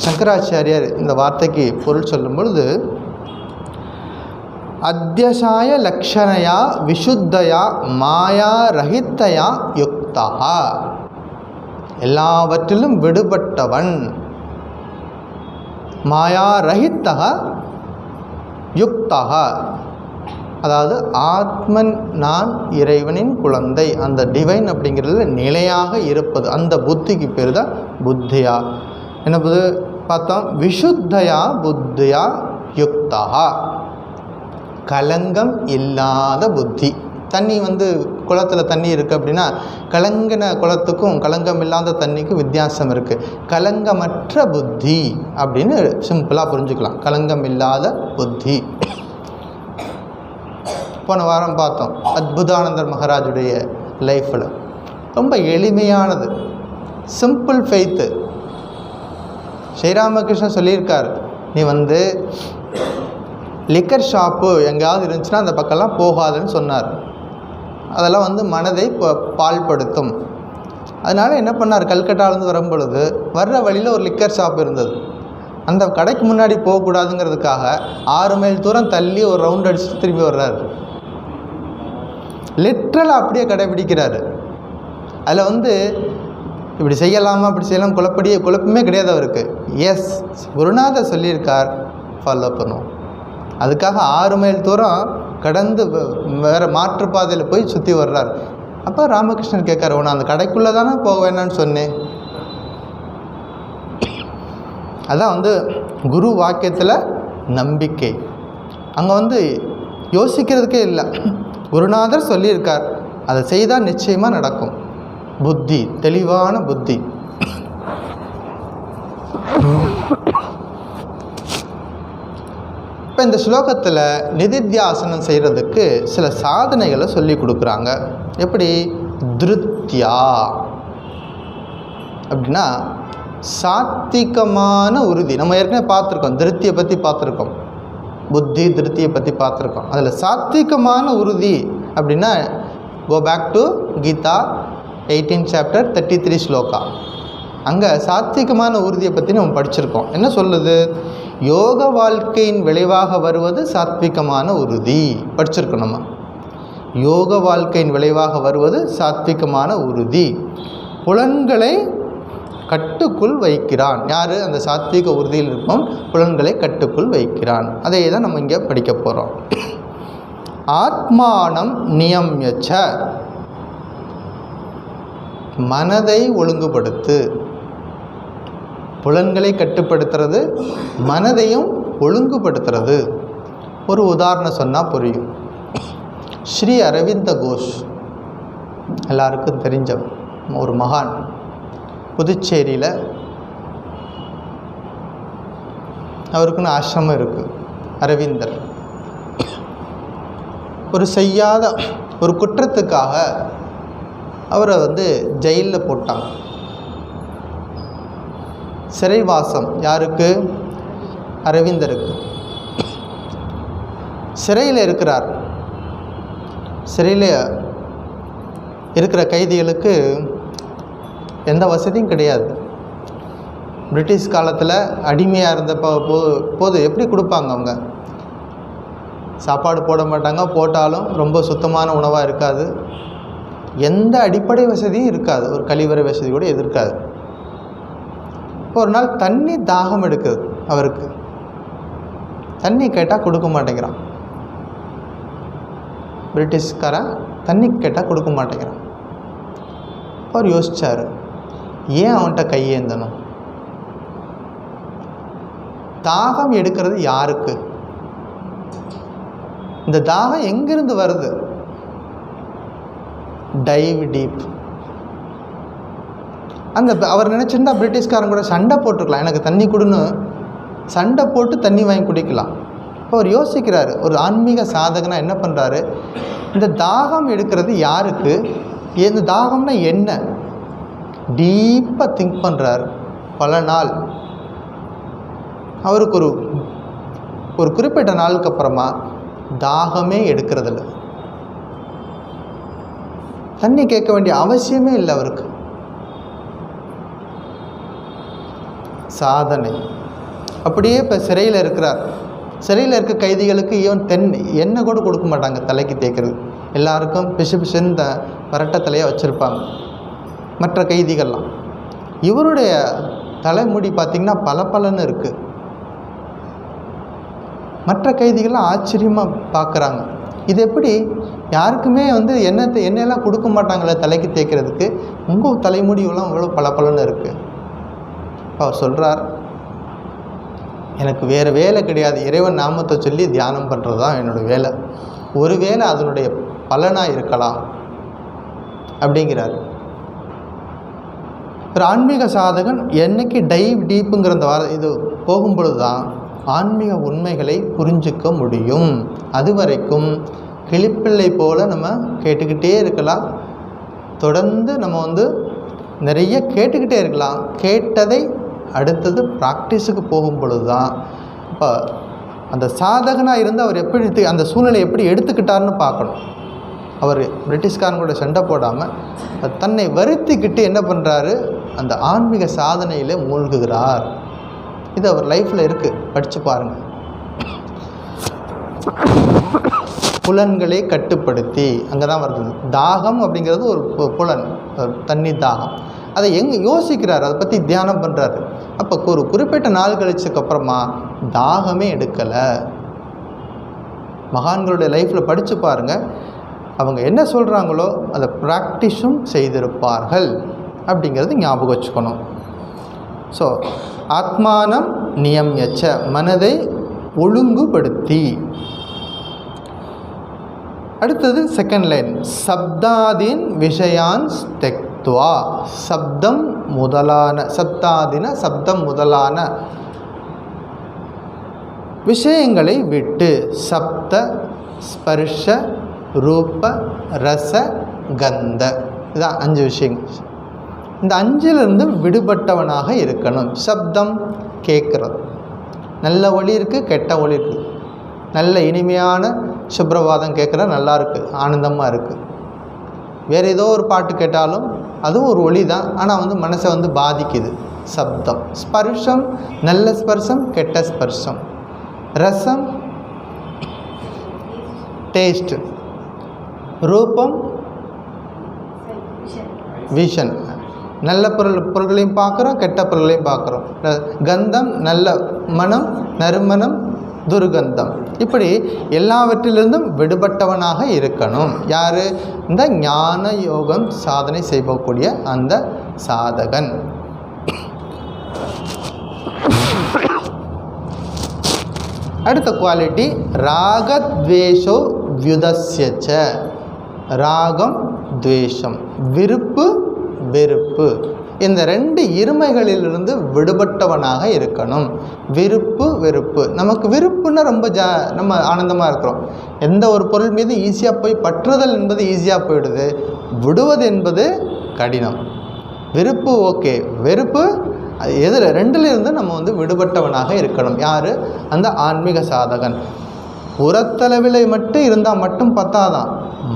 சங்கராச்சாரியார் இந்த வார்த்தைக்கு பொருள் சொல்லும் பொழுது, அத்தியசாய லக்ஷணையா விசுத்தயா மாயா ரஹித்தயா யுக்தா, எல்லாவற்றிலும் விடுபட்டவன், மாயா ரஹித்தக யுக்தக, அதாவது ஆத்மன் நான் இறைவனின் குழந்தை, அந்த டிவைன் அப்படிங்கிறது நிலையாக இருப்பது, அந்த புத்திக்கு பேர் தான் புத்தியா. என்ன பார்த்தோம்? விசுத்தயா புத்தியா யுக்தா, கலங்கம் இல்லாத புத்தி. தண்ணி குளத்தில் தண்ணி இருக்குது அப்படின்னா கலங்கின குளத்துக்கும் கலங்கம் இல்லாத தண்ணிக்கும் வித்தியாசம் இருக்குது. கலங்கமற்ற புத்தி அப்படின்னு சிம்பிளாக புரிஞ்சுக்கலாம். கலங்கம் இல்லாத புத்தி. போன வாரம் பார்த்தோம் அத்புதானந்தர் மகாராஜுடைய லைஃப்பில் ரொம்ப எளிமையானது, சிம்பிள் ஃபெய்த்து. ஸ்ரீராமகிருஷ்ணன் சொல்லியிருக்கார், நீ லிக்கர் ஷாப்பு எங்கேயாவது இருந்துச்சுன்னா அந்த பக்கம்லாம் போகாதுன்னு சொன்னார். அதெல்லாம் மனதை பால்படுத்தும். அதனால் என்ன பண்ணார், கல்கட்டாலேருந்து வரும்பொழுது வர்ற வழியில் ஒரு லிக்கர் ஷாப் இருந்தது. அந்த கடைக்கு முன்னாடி போகக்கூடாதுங்கிறதுக்காக 6 மைல் தூரம் தள்ளி ஒரு ரவுண்ட் அடிச்சுட்டு திரும்பி வர்றாரு. லிட்ரலாக அப்படியே கடைபிடிக்கிறாரு. அதில் இப்படி செய்யலாமா அப்படி செய்யலாம் குழப்பமே கிடையாது அவருக்கு. எஸ், குருநாதர் சொல்லியிருக்கார், ஃபாலோ பண்ணுவோம். அதுக்காக 6 மைல் தூரம் கடந்து வேறு மாற்றுப்பாதையில் போய் சுற்றி வர்றார். அப்போ ராமகிருஷ்ணன் கேட்கார், உன்னை அந்த கடைக்குள்ளே தானே போக வேணான்னு சொன்னேன். அதான் குரு வாக்கியத்தில் நம்பிக்கை. அங்கே யோசிக்கிறதுக்கே இல்லை, குருநாதர் சொல்லியிருக்கார், அதை செய்தால் நிச்சயமாக நடக்கும். புத்தி, தெளிவான புத்தி. இப்போ இந்த ஸ்லோகத்தில் நிதித்தியாசனம் செய்கிறதுக்கு சில சாதனைகளை சொல்லி கொடுக்குறாங்க. எப்படி? திருத்தியா அப்படின்னா சாத்விகமான உறுதி. நம்ம ஏற்கனவே பார்த்துருக்கோம், திருப்தியை பற்றி பார்த்துருக்கோம், புத்தி திருப்தியை பற்றி பார்த்துருக்கோம். அதில் சாத்விகமான உறுதி அப்படின்னா go back to Gita 18th chapter 33 shloka. அங்கே சாத்விகமான உறுதியை பற்றி நம்ம படிச்சிருக்கோம். என்ன சொல்லுது? யோக வாழ்க்கையின் விளைவாக வருவது சாத்விகமான உறுதி படிச்சிருக்கோம். நம்ம யோக வாழ்க்கையின் விளைவாக வருவது சாத்விகமான உறுதி. புலன்களை கட்டுக்குள் வைக்கிறான். யார்? அந்த சாத்விக உறுதியில் இருக்கும் புலன்களை கட்டுக்குள் வைக்கிறான். அதை தான் நம்ம இங்கே படிக்க போகிறோம். ஆத்மானம் நியம்யச்ச, மனதை ஒழுங்குபடுத்து. புலன்களை கட்டுப்படுத்துறது, மனதையும் ஒழுங்குபடுத்துறது. ஒரு உதாரணம் சொன்னால் புரியும். ஸ்ரீ அரவிந்த கோஷ் எல்லாருக்கும் தெரிஞ்ச ஒரு மகான். புதுச்சேரியில் அவருக்குன்னு ஆசிரமம் இருக்குது. அரவிந்தர் ஒரு செய்யாத ஒரு குற்றத்துக்காக அவரை ஜெயிலில் போட்டாங்க. சிறைவாசம். யாருக்கு? அரவிந்தருக்கு. சிறையில் இருக்கிறார். சிறையில் இருக்கிற கைதிகளுக்கு எந்த வசதியும் கிடையாது. பிரிட்டிஷ் காலத்தில் அடிமையாக இருந்த போது எப்படி கொடுப்பாங்க? அவங்க சாப்பாடு போட மாட்டாங்க, போட்டாலும் ரொம்ப சுத்தமான உணவாக இருக்காது. எந்த அடிப்படை வசதியும் இருக்காது. ஒரு கழிவறை வசதி கூட எதிர்க்காது. ஒரு நாள் தண்ணி தாகம் எடுக்குது அவருக்கு. தண்ணி கேட்டால் கொடுக்க மாட்டேங்கிறான். பிரிட்டிஷ்காரன் தண்ணி கேட்டால் கொடுக்க மாட்டேங்கிறான். அவர் யோசித்தார், ஏன் அவன்கிட்ட கையேந்தணும்? தாகம் எடுக்கிறது யாருக்கு? இந்த தாகம் எங்கிருந்து வருது? Dive deep. அவர் நினச்சிருந்தா பிரிட்டிஷ்காரன் கூட சண்டை போட்டுருக்கலாம், எனக்கு தண்ணி கொடுன்னு சண்டை போட்டு தண்ணி வாங்கி குடிக்கலாம். அவர் யோசிக்கிறார், ஒரு ஆன்மீக சாதகனா என்ன பண்ணுறாரு, இந்த தாகம் எடுக்கிறது யாருக்கு, இந்த தாகம்னா என்ன, டீப்பாக திங்க் பண்ணுறாரு. பல நாள் அவருக்கு ஒரு குறிப்பிட்ட நாளுக்கு அப்புறமா தாகமே எடுக்கிறதில்ல. தண்ணி கேட்க வேண்டிய அவசியமே இல்லை அவருக்கு. சாதனை. அப்படியே இப்போ சிறையில் இருக்கிறார். சிறையில் இருக்க கைதிகளுக்கு ஈவன் எண்ணெய் கூட கொடுக்க மாட்டாங்க தலைக்கு தேய்க்கிறது. எல்லாருக்கும் பிசு பிசுன்னு பரட்ட தலையாக வச்சுருப்பாங்க மற்ற கைதிகள்லாம். இவருடைய தலைமுடி பார்த்திங்கன்னா பலன்னு இருக்குது. மற்ற கைதிகள்லாம் ஆச்சரியமாக பார்க்குறாங்க, இது எப்படி, யாருக்குமே எண்ணெயெல்லாம் கொடுக்க மாட்டாங்களே தலைக்கு தேய்க்கிறதுக்கு, உங்கள் தலைமுடியெல்லாம் இவ்வளோ பலன்னு இருக்குது. அவர் சொல்கிறார், எனக்கு வேறு வேலை கிடையாது, இறைவன் நாமத்தை சொல்லி தியானம் பண்ணுறது தான் என்னோடய வேலை, ஒரு வேளை அதனுடைய பலனாக இருக்கலாம் அப்படிங்கிறார். ஒரு ஆன்மீக சாதகன் என்னைக்கு டைவ் டீப்புங்கிற இந்த இது போகும்பொழுது தான் ஆன்மீக உண்மைகளை புரிஞ்சிக்க முடியும். அது வரைக்கும் கிளிப்பிள்ளை போல் நம்ம கேட்டுக்கிட்டே இருக்கலாம், தொடர்ந்து நம்ம நிறைய கேட்டுக்கிட்டே இருக்கலாம். கேட்டதை அடுத்தது ப்ராக்டிஸுக்கு போகும் பொழுது தான் இப்போ அந்த சாதகனாக இருந்து அவர் எப்படி அந்த சூழ்நிலை எப்படி எடுத்துக்கிட்டார்னு பார்க்கணும். அவர் பிரிட்டிஷ்காரன் கூட சண்டை போடாமல் தன்னை வருத்திக்கிட்டு என்ன பண்ணுறாரு, அந்த ஆன்மீக சாதனையில் மூழ்குகிறார். இது அவர் லைஃப்பில் இருக்குது, படித்து பாருங்கள். புலன்களை கட்டுப்படுத்தி, அங்கே தான் வருது தாகம் அப்படிங்கிறது ஒரு புலன், தண்ணி தாகம். அதை யோசிக்கிறார், அதை பற்றி தியானம் பண்ணுறாரு. அப்போ ஒரு குறிப்பிட்ட நாள் கழிச்சதுக்கப்புறமா தாகமே எடுக்கலை. மகான்களுடைய லைஃப்பில் படித்து பாருங்கள், அவங்க என்ன சொல்கிறாங்களோ அதை ப்ராக்டிஸும் செய்திருப்பார்கள் அப்படிங்கிறது ஞாபகம் வச்சுக்கணும். ஸோ ஆத்மானம் நியம்யச்ச, மனதை ஒழுங்குபடுத்தி. அடுத்தது செகண்ட் லைன், சப்தாதீன் விஷயான் தெக்த்வா. சப்தம் முதலான விஷயங்களை விட்டு, சப்த ஸ்பர்ஷ ரூப ரச கந்த, இதான் 5 விஷயங்கள். இந்த 5லிருந்து விடுபட்டவனாக இருக்கணும். சப்தம் கேட்குறது, நல்ல ஒலி இருக்குது, கெட்ட ஒலி இருக்குது. நல்ல இனிமையான சுப்ரபாதம் கேட்குற நல்லா இருக்குது, ஆனந்தமாக இருக்குது. வேறு ஏதோ ஒரு பாட்டு கேட்டாலும் அதுவும் ஒரு ஒலி தான், ஆனால் மனசை பாதிக்குது. சப்தம். ஸ்பர்ஷம், நல்ல ஸ்பர்ஷம், கெட்ட ஸ்பர்ஷம். ரசம், டேஸ்ட்டு. ரூபம், விஷன், நல்ல பொருள்களையும் பார்க்குறோம், கெட்ட பொருள்களையும் பார்க்குறோம். கந்தம், நல்ல மனம், நறுமணம், துர்கந்தம். இப்படி எல்லாவற்றிலிருந்தும் விடுபட்டவனாக இருக்கணும். யார்? இந்த ஞான யோகம் சாதனை செய்யக்கூடிய அந்த சாதகன். அடுத்த குவாலிட்டி ராகத்வேஷோ வியுதஸ்யச்ச. ராகம், துவேஷம், விருப்பு, வெறுப்பு, இந்த 2 இருமைகளிலிருந்து விடுபட்டவனாக இருக்கணும். விருப்பு, வெறுப்பு. நமக்கு விருப்புன்னா ரொம்ப நம்ம ஆனந்தமாக இருக்கிறோம். எந்த ஒரு பொருள் மீது ஈஸியாக போய் பற்றுதல் என்பது ஈஸியாக போயிடுது, விடுவது என்பது கடினம். விருப்பு ஓகே, வெறுப்பு எதில் 2லிருந்து நம்ம விடுபட்டவனாக இருக்கணும். யார்? அந்த ஆன்மீக சாதகன். புறத்தளவில் மட்டும் இருந்தால் மட்டும் பத்தாதான்,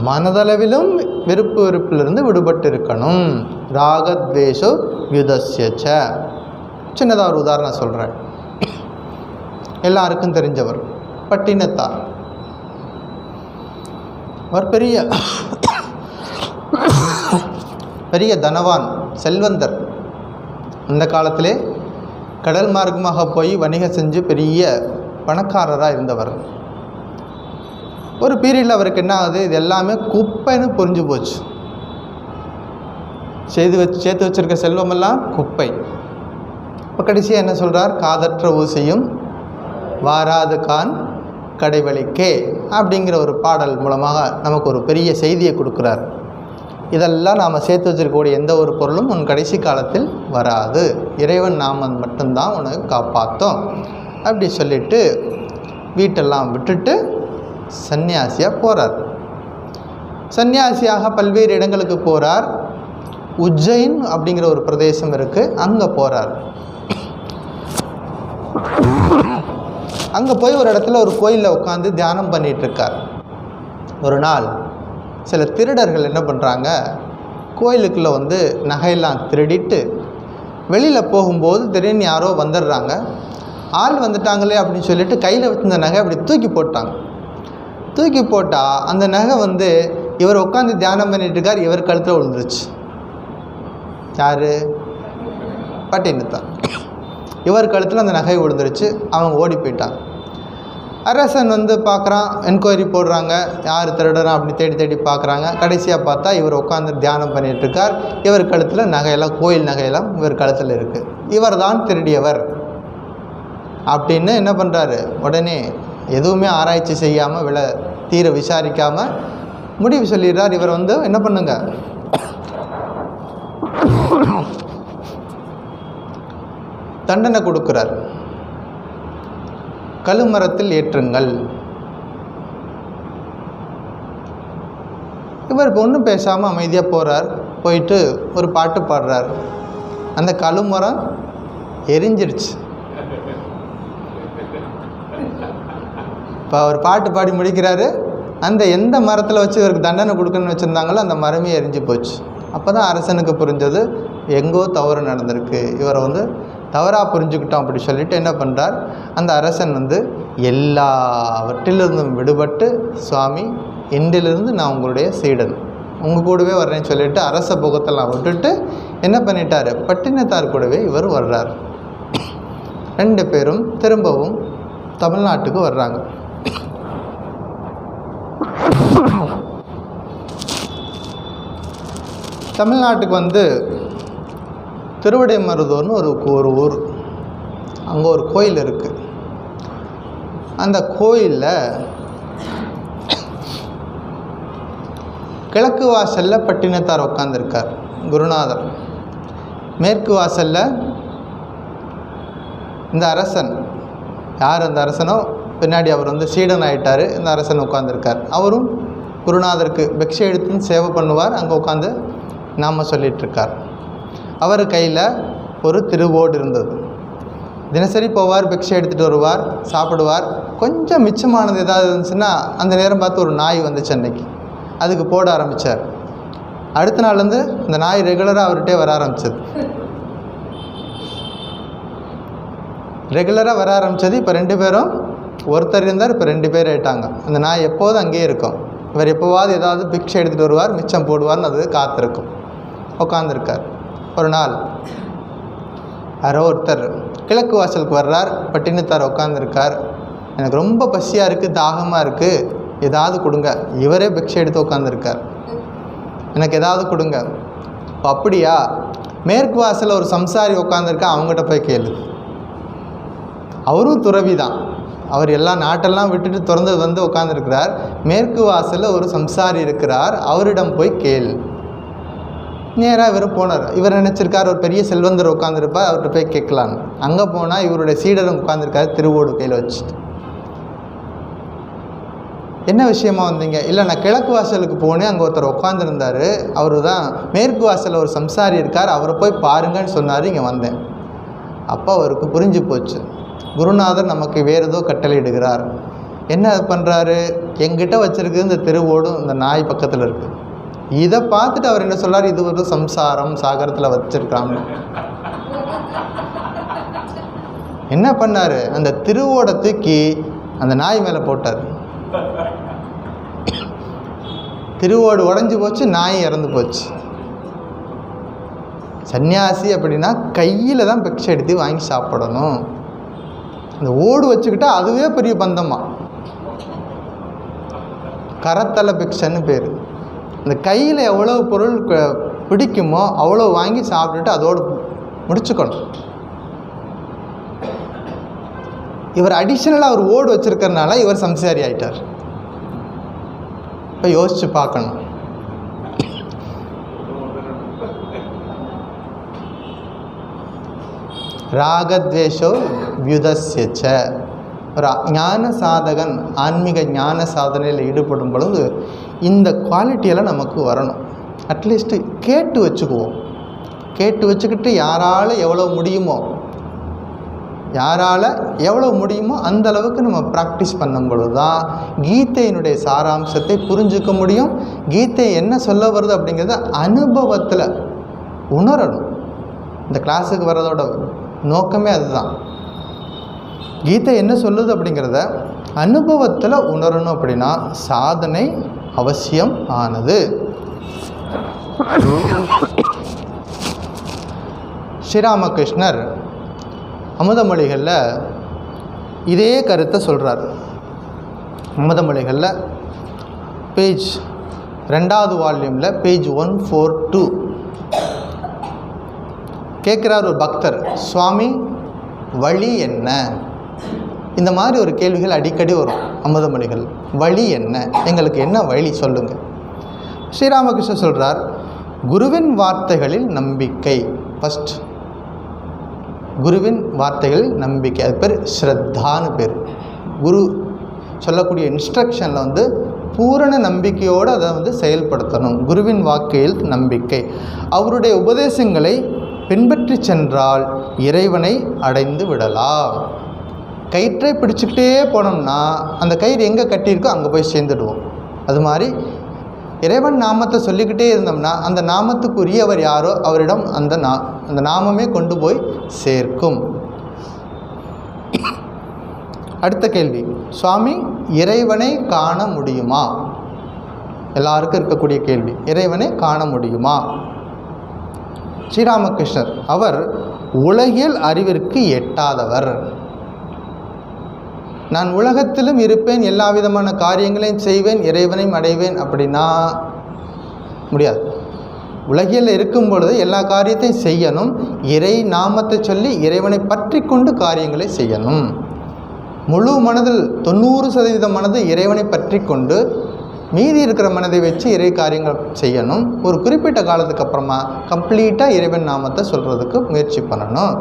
மனதளவிலும் வெறுப்பிலிருந்து விடுபட்டு இருக்கணும். ராகத்வேஷோ வியுதஸ்யச்ச. சின்னதாக ஒரு உதாரணம் சொல்கிறேன், எல்லாருக்கும் தெரிஞ்சவர் பட்டினத்தார். அவர் பெரிய தனவான், செல்வந்தர். அந்த காலத்திலே கடல் மார்க்கமாக போய் வணிகம் செஞ்சு பெரிய பணக்காரராக இருந்தவர். ஒரு பீரியடில் அவருக்கு என்ன ஆகுது, இது எல்லாமே குப்பைன்னு புரிஞ்சு போச்சு. சேர்த்து வச்சுருக்க செல்வமெல்லாம் குப்பை. இப்போ கடைசியாக என்ன சொல்கிறார், காதற்ற ஊசியும் வாராது கான் கடைவழிக்கே அப்படிங்கிற ஒரு பாடல் மூலமாக நமக்கு ஒரு பெரிய செய்தியை கொடுக்குறார். இதெல்லாம் நாம் சேர்த்து வச்சுருக்கக்கூடிய எந்த ஒரு பொருளும் உன் கடைசி காலத்தில் வராது, இறைவன் நாமம் மட்டும்தான் உனக்கு காப்பாற்றும் அப்படி சொல்லிவிட்டு வீட்டெல்லாம் விட்டுட்டு சன்னியாசியாக போகிறார். சன்னியாசியாக பல்வேறு இடங்களுக்கு போகிறார். உஜ்ஜைன் அப்படிங்கிற ஒரு பிரதேசம் இருக்குது, அங்கே போகிறார். அங்கே போய் ஒரு இடத்துல ஒரு கோயிலில் உட்காந்து தியானம் பண்ணிகிட்ருக்கார். ஒரு நாள் சில திருடர்கள் என்ன பண்ணுறாங்க, கோயிலுக்குள்ளே வந்து நகையெல்லாம் திருடிட்டு வெளியில் போகும்போது திடீர்னு யாரோ வந்துடுறாங்க. ஆள் வந்துட்டாங்களே அப்படின்னு சொல்லிட்டு கையில் வச்சிருந்த நகை அப்படி தூக்கி போட்டாங்க. தூக்கி போட்டால் அந்த நகை வந்து இவர் உட்காந்து தியானம் பண்ணிட்டு இருக்கார், இவர் கழுத்தில் விழுந்துருச்சு. யார்? பட்டினத்தார். இவர் கழுத்தில் அந்த நகை விழுந்துருச்சு. அவங்க ஓடி போயிட்டாங்க. அரசன் வந்து பார்க்குறான், என்கொயரி போடுறாங்க, யார் திருடுறான் அப்படி தேடி தேடி பார்க்குறாங்க. கடைசியாக பார்த்தா இவர் உட்காந்து தியானம் பண்ணிகிட்ருக்கார். இவர் கழுத்தில் நகையெல்லாம், கோயில் நகையெல்லாம் இவர் கழுத்தில் இருக்குது. இவர் தான் திருடியவர் அப்படின்னு என்ன பண்ணுறாரு, உடனே எதுவுமே ஆராய்ச்சி செய்யாமல் தீர விசாரிக்காமல் முடிவு சொல்லிடுறார். இவர் வந்து என்ன பண்ணுங்க, தண்டனை கொடுக்குறார். கழுமரத்தில் ஏற்றுங்கள். இவர் ஒன்றும் பேசாமல் அமைதியாக போகிறார். போயிட்டு ஒரு பாட்டு பாடுறார். அந்த கழுமரம் எரிஞ்சிருச்சு. இப்போ அவர் பாட்டு பாடி முடிக்கிறாரு. அந்த எந்த மரத்தில் வச்சு இவருக்கு தண்டனை கொடுக்கணும்னு வச்சுருந்தாங்களோ அந்த மரமே எரிஞ்சு போச்சு. அப்போ தான் அரசனுக்கு புரிஞ்சது, எங்கோ தவறு நடந்திருக்கு, இவரை வந்து தவறாக புரிஞ்சுக்கிட்டோம் அப்படி சொல்லிட்டு என்ன பண்ணுறார், அந்த அரசன் வந்து எல்லாவற்றிலிருந்தும் விடுபட்டு, சுவாமி இன்றிலிருந்து நான் உங்களுடைய சீடன், உங்கள் கூடவே வர்றேன்னு சொல்லிட்டு அரச போகத்தெல்லாம் விட்டுட்டு என்ன பண்ணிட்டார், பட்டினத்தார் கூடவே இவர் வர்றார். 2 பேரும் திரும்பவும் தமிழ்நாட்டுக்கு வர்றாங்க. தமிழ்நாட்டுக்கு வந்து திருவிடைமருதூர்னு ஒரு ஊர், அங்கே ஒரு கோயில் இருக்குது. அந்த கோயிலில் கிழக்கு வாசலில் பட்டினத்தார் உட்காந்துருக்கார் குருநாதர். மேற்கு வாசலில் இந்த அரசன், யார் அந்த அரசனோ பின்னாடி அவர் வந்து சீடன் ஆகிட்டார், இந்த அரசன் உட்காந்துருக்கார். அவரும் குருநாதருக்கு பிக்ஷை எடுத்துன்னு சேவை பண்ணுவார். அங்கே உட்காந்து நாம் சொல்லிகிட்ருக்கார். அவர் கையில் ஒரு திருவோடு இருந்தது. தினசரி போவார், பிக்ஷை எடுத்துகிட்டு வருவார், சாப்பிடுவார். கொஞ்சம் மிச்சமானது ஏதாவது இருந்துச்சுன்னா அந்த நேரம் பார்த்து ஒரு நாய் வந்துச்சு அன்னைக்கு, அதுக்கு போட ஆரம்பித்தார். அடுத்த நாள்லேருந்து இந்த நாய் ரெகுலராக அவர்கிட்டே வர ஆரம்பிச்சது. ரெகுலராக வர ஆரம்பித்தது. இப்போ 2 பேரும், ஒருத்தர் இருந்தார், இப்போ 2 பேர் ஆகிட்டாங்க. அந்த நாய் எப்போதும் அங்கேயே இருக்கும். இவர் எப்போவாது ஏதாவது பிக்ஷை எடுத்துகிட்டு வருவார், மிச்சம் போடுவார்னு அது காத்திருக்கும். உட்காந்துருக்கார். ஒரு நாள் யாரோ ஒருத்தர் கிழக்கு வாசலுக்கு வர்றார். பட்டினத்தார் உட்காந்துருக்கார். எனக்கு ரொம்ப பசியாக இருக்குது, தாகமாக இருக்குது, ஏதாவது கொடுங்க. இவரே பிக்ஷை எடுத்து உட்காந்துருக்கார். எனக்கு ஏதாவது கொடுங்க. அப்படியா, மேற்கு வாசலில் ஒரு சம்சாரி உட்காந்துருக்கா, அவங்ககிட்ட போய் கேளு. அவரும் துறவி தான். அவர் எல்லா நாட்டெல்லாம் விட்டுட்டு திறந்து வந்து உட்காந்துருக்கிறார். மேற்கு வாசலில் ஒரு சம்சாரி இருக்கிறார், அவரிடம் போய் கேள். நேராக இவர் போனார். இவர் நினச்சிருக்கார் ஒரு பெரிய செல்வந்தர் உட்காந்துருப்பார், அவர்கிட்ட போய் கேட்கலான்னு. அங்கே போனால் இவருடைய சீடரும் உட்காந்துருக்காரு, திருவோடு கையில் வச்சுட்டு. என்ன விஷயமா வந்தீங்க? இல்லை, நான் கிழக்கு வாசலுக்கு போனேன், அங்கே ஒருத்தர் உட்காந்துருந்தார், அவர் தான் மேற்கு வாசலில் ஒரு சம்சாரி இருக்கார், அவரை போய் பாருங்கன்னு சொன்னார், இங்கே வந்தேன். அப்போ அவருக்கு புரிஞ்சு போச்சு, குருநாதர் நமக்கு வேறு ஏதோ கட்டளையிடுகிறார். என்ன பண்ணுறாரு, எங்கிட்ட வச்சுருக்கு இந்த திருவோடும் இந்த நாய் பக்கத்தில் இருக்குது. இதை பார்த்துட்டு அவர் என்ன சொல்றார், இது ஒரு சம்சாரம், சாகரத்தில் வச்சிருக்காங்க. என்ன பண்ணார், அந்த திருவோட தூக்கி அந்த நாய் மேலே போட்டார். திருவோடு உடஞ்சி போச்சு, நாய் இறந்து போச்சு. சன்னியாசி அப்படின்னா கையில் தான் பிக்ஷை எடுத்து வாங்கி சாப்பிடணும். அந்த ஓடு வச்சுக்கிட்டா அதுவே பெரிய பந்தமா. கரத்தல பிக்ஷன்னு பேர். இந்த கையில் எவ்வளோ பொருள் பிடிக்குமோ அவ்வளோ வாங்கி சாப்பிட்டுட்டு அதோடு முடிச்சுக்கணும். இவர் அடிஷ்னலாக அவர் ஓடு வச்சுருக்கறனால இவர் சம்சாரி ஆயிட்டார். இப்போ யோசித்து பார்க்கணும். ராகத்வேஷோ வியுதஸ்யச்ச. ஒரு ஞான சாதகன் ஆன்மீக ஞான சாதனையில் ஈடுபடும் பொழுது இந்த குவாலிட்டியெல்லாம் நமக்கு வரணும். அட்லீஸ்ட்டு கேட்டு வச்சுக்குவோம். கேட்டு வச்சுக்கிட்டு யாரால் எவ்வளோ முடியுமோ அந்த அளவுக்கு நம்ம ப்ராக்டிஸ் பண்ணும் பொழுது தான் கீதையினுடைய சாராம்சத்தை புரிஞ்சுக்க முடியும். கீதை என்ன சொல்ல வருது அப்படிங்கிறத அனுபவத்தில் உணரணும். இந்த கிளாஸுக்கு வர்றதோட நோக்கமே அதுதான். கீதை என்ன சொல்லுது அப்படிங்கிறத அனுபவத்தில் உணரணும். அப்படின்னா சாதனை அவசியம் ஆனது. ஸ்ரீராமகிருஷ்ணர் அமுதமொழிகளில் இதே கருத்தை சொல்கிறார். அமுதமொழிகளில் பேஜ் 2வது வால்யூமில் பேஜ் 142 கேட்குறார் ஒரு பக்தர், சுவாமி வழி என்ன? இந்த மாதிரி ஒரு கேள்விகள் அடிக்கடி வரும் அமுதமொழிகள். வழி என்ன? எங்களுக்கு என்ன வழி சொல்லுங்கள். ஸ்ரீராமகிருஷ்ணர் சொல்கிறார், குருவின் வார்த்தைகளில் நம்பிக்கை. ஃபஸ்ட் குருவின் வார்த்தைகளில் நம்பிக்கை. அது பேர் ஸ்ரத்தான்னு பேர். குரு சொல்லக்கூடிய இன்ஸ்ட்ரக்ஷனில் பூரண நம்பிக்கையோடு அதை செயல்படுத்தணும். குருவின் வாக்கையில் நம்பிக்கை. அவருடைய உபதேசங்களை பின்பற்றி சென்றால் இறைவனை அடைந்து விடலாம். கயிற்றை பிடிச்சிக்கிட்டே போனோம்னா அந்த கயிறு எங்கே கட்டியிருக்கோ அங்கே போய் சேர்ந்துடுவோம். அது மாதிரி இறைவன் நாமத்தை சொல்லிக்கிட்டே இருந்தோம்னா அந்த நாமத்துக்குரியவர் யாரோ அவரிடம் அந்த நாமமே கொண்டு போய் சேர்க்கும். அடுத்த கேள்வி, சுவாமி இறைவனை காண முடியுமா? எல்லாருக்கும் இருக்கக்கூடிய கேள்வி, இறைவனை காண முடியுமா? ஸ்ரீராமகிருஷ்ணர் அவர் உலகியல் அறிவிற்கு எட்டாதவர். நான் உலகத்திலும் இருப்பேன், எல்லா விதமான காரியங்களையும் செய்வேன், இறைவனையும் அடைவேன் அப்படின்னா முடியாது. உலகில் இருக்கும் பொழுது எல்லா காரியத்தையும் செய்யணும். இறை நாமத்தை சொல்லி இறைவனை பற்றி கொண்டு காரியங்களை செய்யணும். முழு மனதில் 90% மனது இறைவனை பற்றி கொண்டு மீதி இருக்கிற மனதை வச்சு இறை காரியங்கள் செய்யணும். ஒரு குறிப்பிட்ட காலத்துக்கு அப்புறமா கம்ப்ளீட்டாக இறைவன் நாமத்தை சொல்கிறதுக்கு முயற்சி பண்ணணும்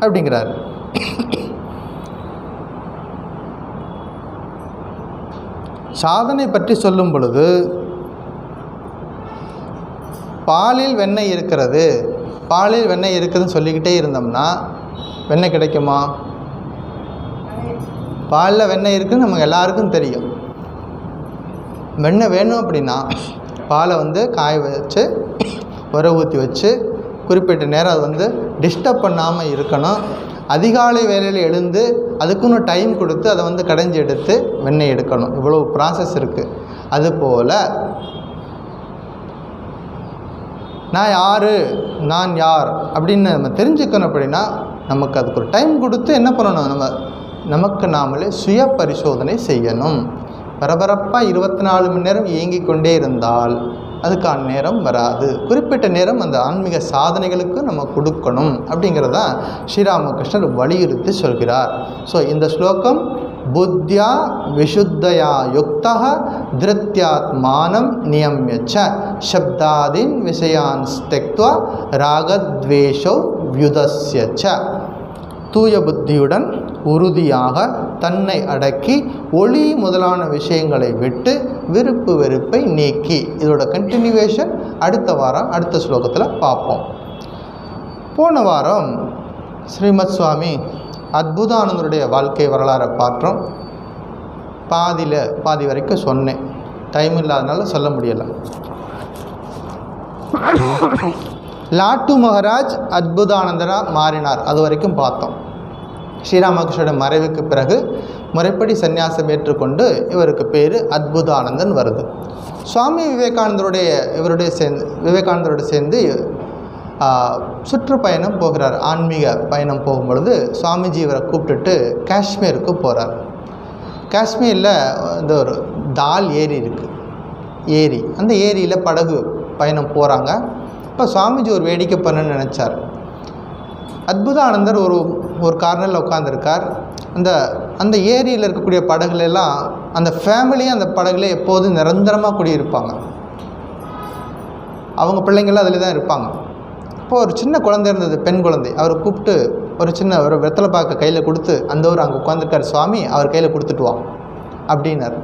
அப்படிங்கிறார். சாதனை பற்றி சொல்லும் பொழுது பாலில் வெண்ணெய் இருக்கிறது, பாலில் வெண்ணெய் இருக்குதுன்னு சொல்லிக்கிட்டே இருந்தோம்னா வெண்ணெய் கிடைக்குமா? பாலில் வெண்ணெய் இருக்குதுன்னு நமக்கு எல்லாருக்கும் தெரியும். வெண்ணெய் வேணும் அப்படின்னா பாலை காய வச்சு உர ஊற்றி வச்சு குறிப்பிட்ட நேரம் அது டிஸ்டர்ப் பண்ணாமல் இருக்கணும். அதிகாலை வேலையில் எழுந்து அதுக்குன்னு டைம் கொடுத்து அதை கடைஞ்சி எடுத்து வெண்ணெய் எடுக்கணும். இவ்வளோ ப்ராசஸ் இருக்குது. அதுபோல் நான் யார் அப்படின்னு நம்ம தெரிஞ்சுக்கணும். அப்படின்னா நமக்கு அதுக்கு ஒரு டைம் கொடுத்து என்ன பண்ணணும், நமக்கு நாமளே சுய பரிசோதனை செய்யணும். பரபரப்பாக 24 மணி நேரம் இயங்கிக் கொண்டே இருந்தால் அதுக்கான நேரம் வராது. குறிப்பிட்ட நேரம் அந்த ஆன்மீக சாதனைகளுக்கு நம்ம கொடுக்கணும் அப்படிங்கிறத ஸ்ரீராமகிருஷ்ணர் வலியுறுத்தி சொல்கிறார். ஸோ இந்த ஸ்லோகம் புத்தியா விசுத்தயா யுக்தா திருத்யாத்மானம் நியம்யச்ச சப்தாதீன் விஷயான் ஸ்தெக்த்வா ராகத்வேஷோ வியுதஸ்யச்ச. தூய புத்தியுடன் உறுதியாக தன்னை அடக்கி ஒளி முதலான விஷயங்களை விட்டு விருப்பு வெறுப்பை நீக்கி. இதோட கண்டினியூவேஷன் அடுத்த வாரம் அடுத்த ஸ்லோகத்தில் பார்ப்போம். போன வாரம் ஸ்ரீமத் சுவாமி அத்புதானந்தருடைய வாழ்க்கை வரலாறை பார்த்தோம். பாதி வரைக்கும் சொன்னேன், டைம் இல்லாதனால சொல்ல முடியலை. லாட்டு மகாராஜ் அத்புதானந்தராக மாறினார், அது வரைக்கும் பார்த்தோம். ஸ்ரீராமகிருஷ்ணோட மறைவுக்கு பிறகு முறைப்படி சந்நியாசம் ஏற்றுக்கொண்டு இவருக்கு பேர் அத்புதானந்தன் வருது. சுவாமி விவேகானந்தரோடு சேர்ந்து சுற்றுப்பயணம் போகிறார். ஆன்மீக பயணம் போகும்பொழுது சுவாமிஜி இவரை கூப்பிட்டுட்டு காஷ்மீருக்கு போகிறார். காஷ்மீரில் ஒரு தால் ஏரி இருக்குது. ஏரி, அந்த ஏரியில் படகு பயணம் போகிறாங்க. இப்போ சுவாமிஜி ஒரு வேடிக்கை பண்ணணும்னு நினச்சார். அத்புதானந்தர் ஒரு கார்னரில் உட்காந்துருக்கார். அந்த ஏரியில் இருக்கக்கூடிய படகுலெல்லாம் அந்த ஃபேமிலியும் அந்த படகுல எப்போதும் நிரந்தரமாக குடியிருப்பாங்க. அவங்க பிள்ளைங்கள்லாம் அதில் தான் இருப்பாங்க. இப்போது ஒரு சின்ன குழந்தை இருந்தது, பெண் குழந்தை. அவரை கூப்பிட்டு ஒரு வெத்தலை பாக்க கையில் கொடுத்து, அந்த ஒரு அங்கே உட்காந்துருக்கார் சுவாமி, அவர் கையில் கொடுத்துட்டு வா அப்படின்னார்.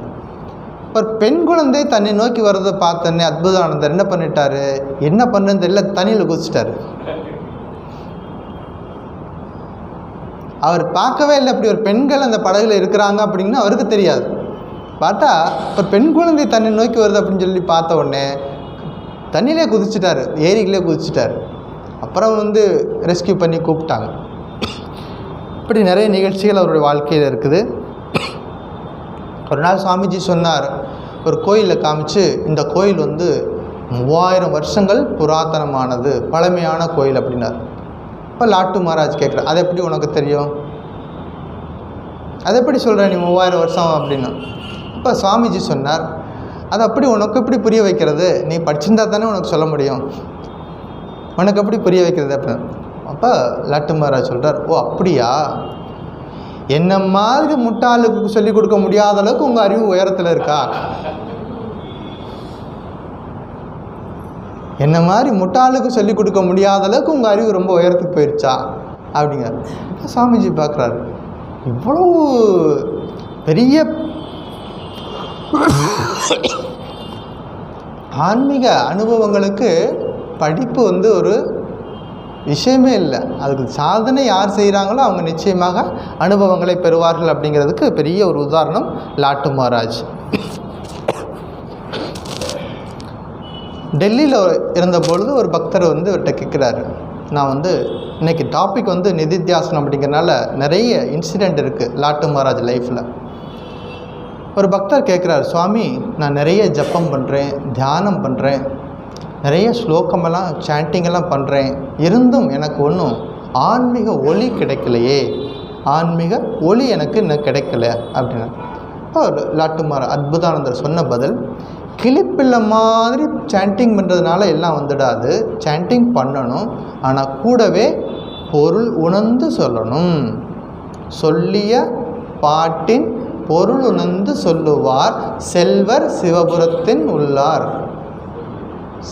ஒரு பெண் குழந்தை தன்னை நோக்கி வர்றதை பார்த்தோன்னே அத்புதானந்தர் என்ன பண்ணிட்டாரு, என்ன பண்ணுன்னு தெரியல, தண்ணியில் குதிச்சிட்டாரு. அவர் பார்க்கவே இல்லை இப்படி ஒரு பெண்கள் அந்த படகுல இருக்கிறாங்க அப்படின்னு அவருக்கு தெரியாது. பார்த்தா ஒரு பெண் குழந்தை தன்னை நோக்கி வருது அப்படின்னு சொல்லி பார்த்த உடனே தண்ணியிலே குதிச்சிட்டாரு, ஏரியிலே குதிச்சிட்டார். அப்புறம் ரெஸ்கியூ பண்ணி கூப்பிட்டாங்க. இப்படி நிறைய நிகழ்ச்சிகள் அவருடைய வாழ்க்கையில் இருக்குது. ஒரு நாள் சுவாமிஜி சொன்னார், ஒரு கோயிலில் காமிச்சு, இந்த கோயில் 3000 வருஷங்கள் புராதனமானது, பழமையான கோயில் அப்படின்னார். இப்போ லாட்டு மகாராஜ் கேட்குறார், அது எப்படி உனக்கு தெரியும், அதை எப்படி சொல்கிற நீ 3000 வருஷம் அப்படின்னு. இப்போ சுவாமிஜி சொன்னார், அது அப்படி உனக்கு எப்படி புரிய வைக்கிறது, நீ படிச்சிருந்தா தானே உனக்கு சொல்ல முடியும், உனக்கு எப்படி புரிய வைக்கிறது அப்படின்னு. அப்போ லாட்டு மகாராஜ் சொல்கிறார், ஓ அப்படியா, என்ன மாதிரி முட்டாளுக்கு சொல்லிக் கொடுக்க முடியாத அளவுக்கு உங்கள் அறிவு உயரத்தில் இருக்கா, என்ன மாதிரி முட்டாளுக்கு சொல்லிக் கொடுக்க முடியாத அளவுக்கு உங்கள் அறிவு ரொம்ப உயரத்துக்கு போயிடுச்சா அப்படிங்கிறார். இப்போ சுவாமிஜி பார்க்குறாரு, இவ்வளோ பெரிய ஆன்மீக அனுபவங்களுக்கு படிப்பு ஒரு விஷயமே இல்லை, அதுக்கு சாதனை யார் செய்கிறாங்களோ அவங்க நிச்சயமாக அனுபவங்களை பெறுவார்கள் அப்படிங்கிறதுக்கு பெரிய ஒரு உதாரணம் லாட்டு மகாராஜ். டெல்லியில் இருந்தபொழுது ஒரு பக்தர் இவர்கிட்ட கேட்குறாரு, நான் இன்றைக்கி டாபிக் நிதித்தியாசனம் அப்படிங்கிறனால நிறைய இன்சிடெண்ட் இருக்குது லாட்டு மகாராஜ் லைஃப்பில். ஒரு பக்தர் கேட்குறாரு, சுவாமி நான் நிறைய ஜப்பம் பண்ணுறேன், தியானம் பண்ணுறேன், நிறைய ஸ்லோகமெல்லாம் சாண்டிங்கெல்லாம் பண்ணுறேன், இருந்தும் எனக்கு ஒன்றும் ஆன்மீக ஒளி கிடைக்கலையே, ஆன்மீக ஒளி எனக்கு இன்னும் கிடைக்கல அப்படின்னா. இப்போ லாட்டு மகாராஜ் அத்புதானந்தர் சொன்ன பதில், கிளிப்பிள்ளை மாதிரி சாண்டிங் பண்ணுறதுனால எல்லாம் வந்துடாது, சாண்டிங் பண்ணணும், ஆனால் கூடவே பொருள் உணர்ந்து சொல்லணும், சொல்லிய பாட்டின் பொருள் உணர்ந்து சொல்லுவார் செல்வர் சிவபுரத்தின் உள்ளார்.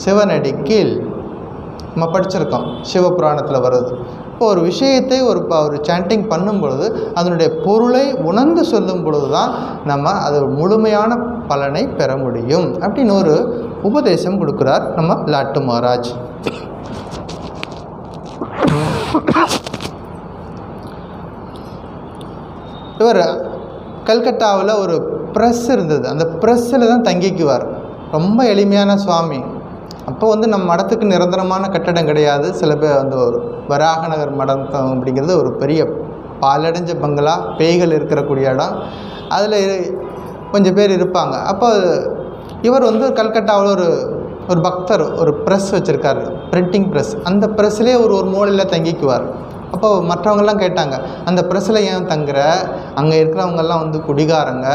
சிவனடிக்கீழ் நம்ம படிச்சிருக்கோம், சிவபுராணத்தில் வருது. இப்போ ஒரு விஷயத்தை ஒரு சாண்டிங் பண்ணும் பொழுது அதனுடைய பொருளை உணர்ந்து சொல்லும் பொழுது தான் நம்ம அது முழுமையான பலனை பெற முடியும் அப்படின்னு ஒரு உபதேசம் கொடுக்குறார் நம்ம லாட்டு மகாராஜ். இவர் கல்கட்டாவில் ஒரு ப்ரெஸ் இருந்தது, அந்த ப்ரெஸ்ஸில் தான் தங்கிக்குவார். ரொம்ப எளிமையான சுவாமி. அப்போ நம்ம மடத்துக்கு நிரந்தரமான கட்டடம் கிடையாது. சில பேர் ஒரு வராகநகர் மடம் அப்படிங்கிறது ஒரு பெரிய பாலடைஞ்ச பங்களா, பேய்கள் இருக்கிறக்கூடிய இடம், அதில் கொஞ்சம் பேர் இருப்பாங்க. அப்போ இவர் கல்கட்டாவில் ஒரு பக்தர் ஒரு ப்ரெஸ் வச்சுருக்காரு, பிரிண்டிங் ப்ரெஸ். அந்த ப்ரெஸ்லேயே ஒரு மூலையில் தங்கிக்குவார். அப்போ மற்றவங்கெல்லாம் கேட்டாங்க, அந்த ப்ரெஸ்ஸில் ஏன் தங்குற, அங்கே இருக்கிறவங்கெல்லாம் குடிகாரங்க,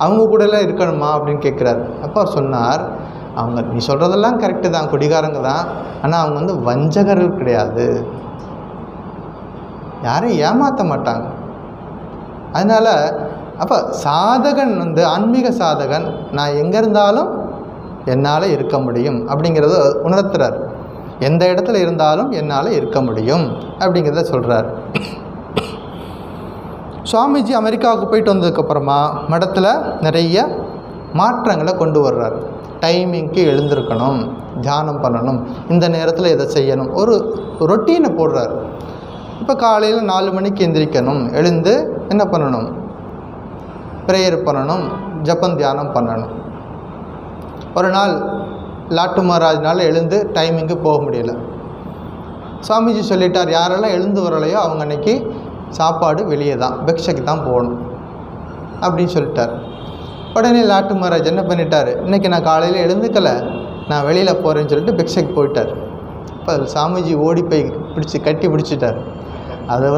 அவங்க கூடலாம் இருக்கணுமா அப்படின்னு கேட்குறாரு. அப்போ அவர் சொன்னார், அவங்க நீ சொல்கிறதெல்லாம் கரெக்டு தான், குடிகாரங்க தான், ஆனால் அவங்க வஞ்சகர்கள் கிடையாது, யாரையும் ஏமாற்ற மாட்டாங்க. அதனால் அப்போ சாதகன் ஆன்மீக சாதகன் நான் எங்கே இருந்தாலும் என்னால் இருக்க முடியும் அப்படிங்கிறத உணர்த்துறார். எந்த இடத்துல இருந்தாலும் என்னால் இருக்க முடியும் அப்படிங்கிறத சொல்கிறார். சுவாமிஜி அமெரிக்காவுக்கு போயிட்டு வந்ததுக்கப்புறமா மடத்தில் நிறைய மாற்றங்களை கொண்டு வர்றார். டைமிங்க்கு எழுந்திருக்கணும், தியானம் பண்ணணும், இந்த நேரத்தில் இதை செய்யணும், ஒரு ரொட்டீனை போடுறார். இப்போ காலையில் 4 மணிக்கு எந்திரிக்கணும், எழுந்து என்ன பண்ணணும், ப்ரேயர் பண்ணணும், ஜப்பம் தியானம் பண்ணணும். ஒரு நாள் லாட்டு மகாராஜ்னால் எழுந்து டைமிங்கு போக முடியல. சுவாமிஜி சொல்லிட்டார், யாரெல்லாம் எழுந்து வரலையோ அவங்க அன்றைக்கி சாப்பாடு வெளியே தான், பிக்ஷைக்கு தான் போகணும் அப்படின்னு சொல்லிட்டார். உடனே லாட்டு மகாராஜ் என்ன பண்ணிட்டார், இன்றைக்கி நான் காலையில் எழுந்துக்கலை, நான் வெளியில் போகிறேன்னு சொல்லிட்டு பிக்ஷைக்கு போயிட்டார். இப்போ சாமிஜி ஓடி போய் கட்டி பிடிச்சிட்டார். அதை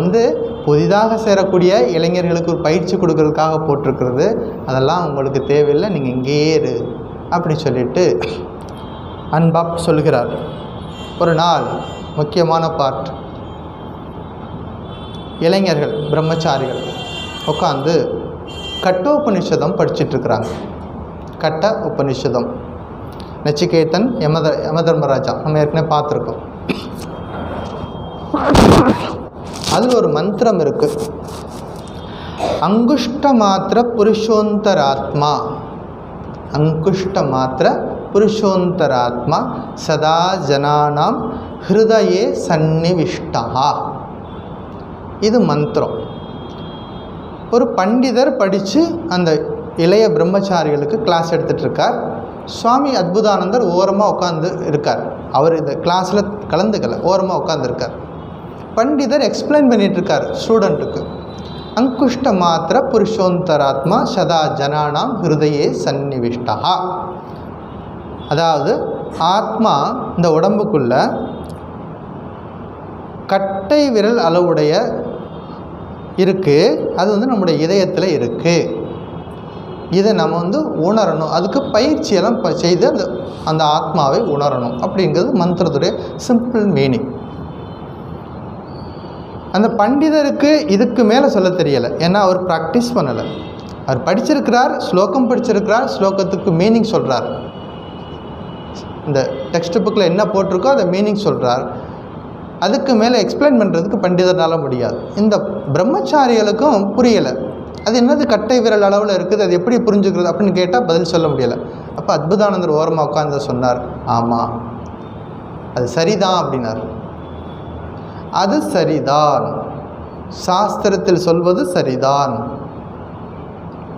புதிதாக சேரக்கூடிய இளைஞர்களுக்கு ஒரு பயிற்சி கொடுக்கறதுக்காக போட்டிருக்கிறது, அதெல்லாம் உங்களுக்கு தேவையில்லை, நீங்கள் இங்கேயே இரு அப்படி சொல்லிட்டு அன்பாப் சொல்கிறார். ஒரு நாள் முக்கியமான பார்ட், இளைஞர்கள் பிரம்மச்சாரிகள் உட்காந்து கட்ட உபனிஷதம் படிச்சிட்ருக்குறாங்க. கட்ட உபனிஷதம், நச்சிகேதன் யமதர்மராஜா நம்ம ஏற்கனவே பார்த்துருக்கோம். அதில் ஒரு மந்திரம் இருக்குது, அங்குஷ்ட மாத்திர புருஷோந்தராத்மா, அங்குஷ்ட மாத்திர புருஷோந்தராத்மா சதா ஜனானாம் ஹிருதயே சந்நிவிஷ்டா. இது மந்திரம். ஒரு பண்டிதர் படித்து அந்த இளைய பிரம்மச்சாரிகளுக்கு கிளாஸ் எடுத்துகிட்ருக்கார். சுவாமி அத்புதானந்தர் ஓரமாக உட்காந்து இருக்கார். அவர் இந்த கிளாஸில் கலந்துக்கலை, ஓரமாக உட்காந்துருக்கார். பண்டிதர் எக்ஸ்பிளைன் பண்ணிகிட்ருக்கார் ஸ்டூடெண்ட்டுக்கு. அங்குஷ்ட மாத்திர புருஷோந்தராத்மா சதா ஜனானாம் ஹிருதயே சந்நிவிஷ்டா. அதாவது ஆத்மா இந்த உடம்புக்குள்ள கட்டை விரல் அளவுடைய இருக்குது, அது வந்து நம்முடைய இதயத்தில் இருக்குது. இதை நம்ம உணரணும், அதுக்கு பயிற்சியெல்லாம் செய்து அந்த ஆத்மாவை உணரணும் அப்படிங்கிறது மந்திரத்துடைய சிம்பிள் மீனிங். அந்த பண்டிதருக்கு இதுக்கு மேலே சொல்ல தெரியலை, ஏன்னா அவர் ப்ராக்டிஸ் பண்ணலை. அவர் படிச்சிருக்கிறார், ஸ்லோகம் படிச்சிருக்கிறார், ஸ்லோகத்துக்கு மீனிங் சொல்கிறார். இந்த டெக்ஸ்ட் புக்கில் என்ன போட்டிருக்கோ அதை மீனிங் சொல்கிறார். அதுக்கு மேலே எக்ஸ்பிளைன் பண்ணுறதுக்கு பண்டிதர்னால முடியாது. இந்த பிரம்மச்சாரிகளுக்கும் புரியலை, அது என்னது கட்டை விரல் அளவில் இருக்குது, அது எப்படி புரிஞ்சுக்கிறது அப்படின்னு கேட்டால் பதில் சொல்ல முடியலை. அப்போ அத்புதானந்தர் ஓரமாக உட்காந்து சொன்னார், ஆமாம் அது சரிதான் அப்படின்னார். அது சரிதான், சாஸ்திரத்தில் சொல்வது சரிதான்.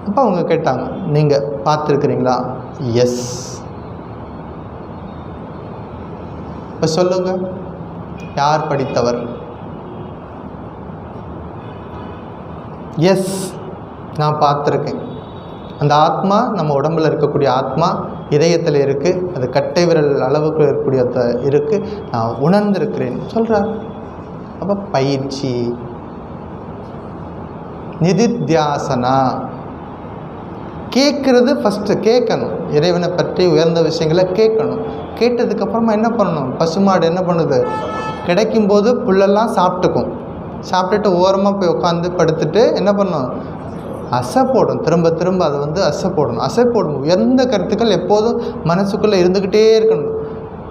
அப்போ அவங்க கேட்டாங்க, நீங்கள் பார்த்துருக்குறீங்களா? எஸ். இப்போ சொல்லுங்கள், யார் படித்தவர்? எஸ், நான் பார்த்துருக்கேன். அந்த ஆத்மா நம்ம உடம்பில் இருக்கக்கூடிய ஆத்மா இதயத்தில் இருக்குது, அது கட்டை விரல் அளவுக்கு இருக்கக்கூடிய இருக்குது, நான் உணர்ந்திருக்கிறேன் சொல்கிறார். அப்போ பயிற்சி, நிதித்தியாசனா, கேட்குறது ஃபஸ்ட்டு கேட்கணும். இறைவனை பற்றி உயர்ந்த விஷயங்களை கேட்கணும். கேட்டதுக்கப்புறமா என்ன பண்ணணும்? பசுமாடு என்ன பண்ணுது? கிடைக்கும்போது புல்லெல்லாம் சாப்பிட்டுக்கும். சாப்பிட்டுட்டு ஓரமாக போய் உட்காந்து படுத்துட்டு என்ன பண்ணணும்? அசை போடும். திரும்ப திரும்ப அதை அசை போடணும். அசை போடணும். உயர்ந்த கருத்துக்கள் எப்போதும் மனசுக்குள்ளே இருந்துக்கிட்டே இருக்கணும்.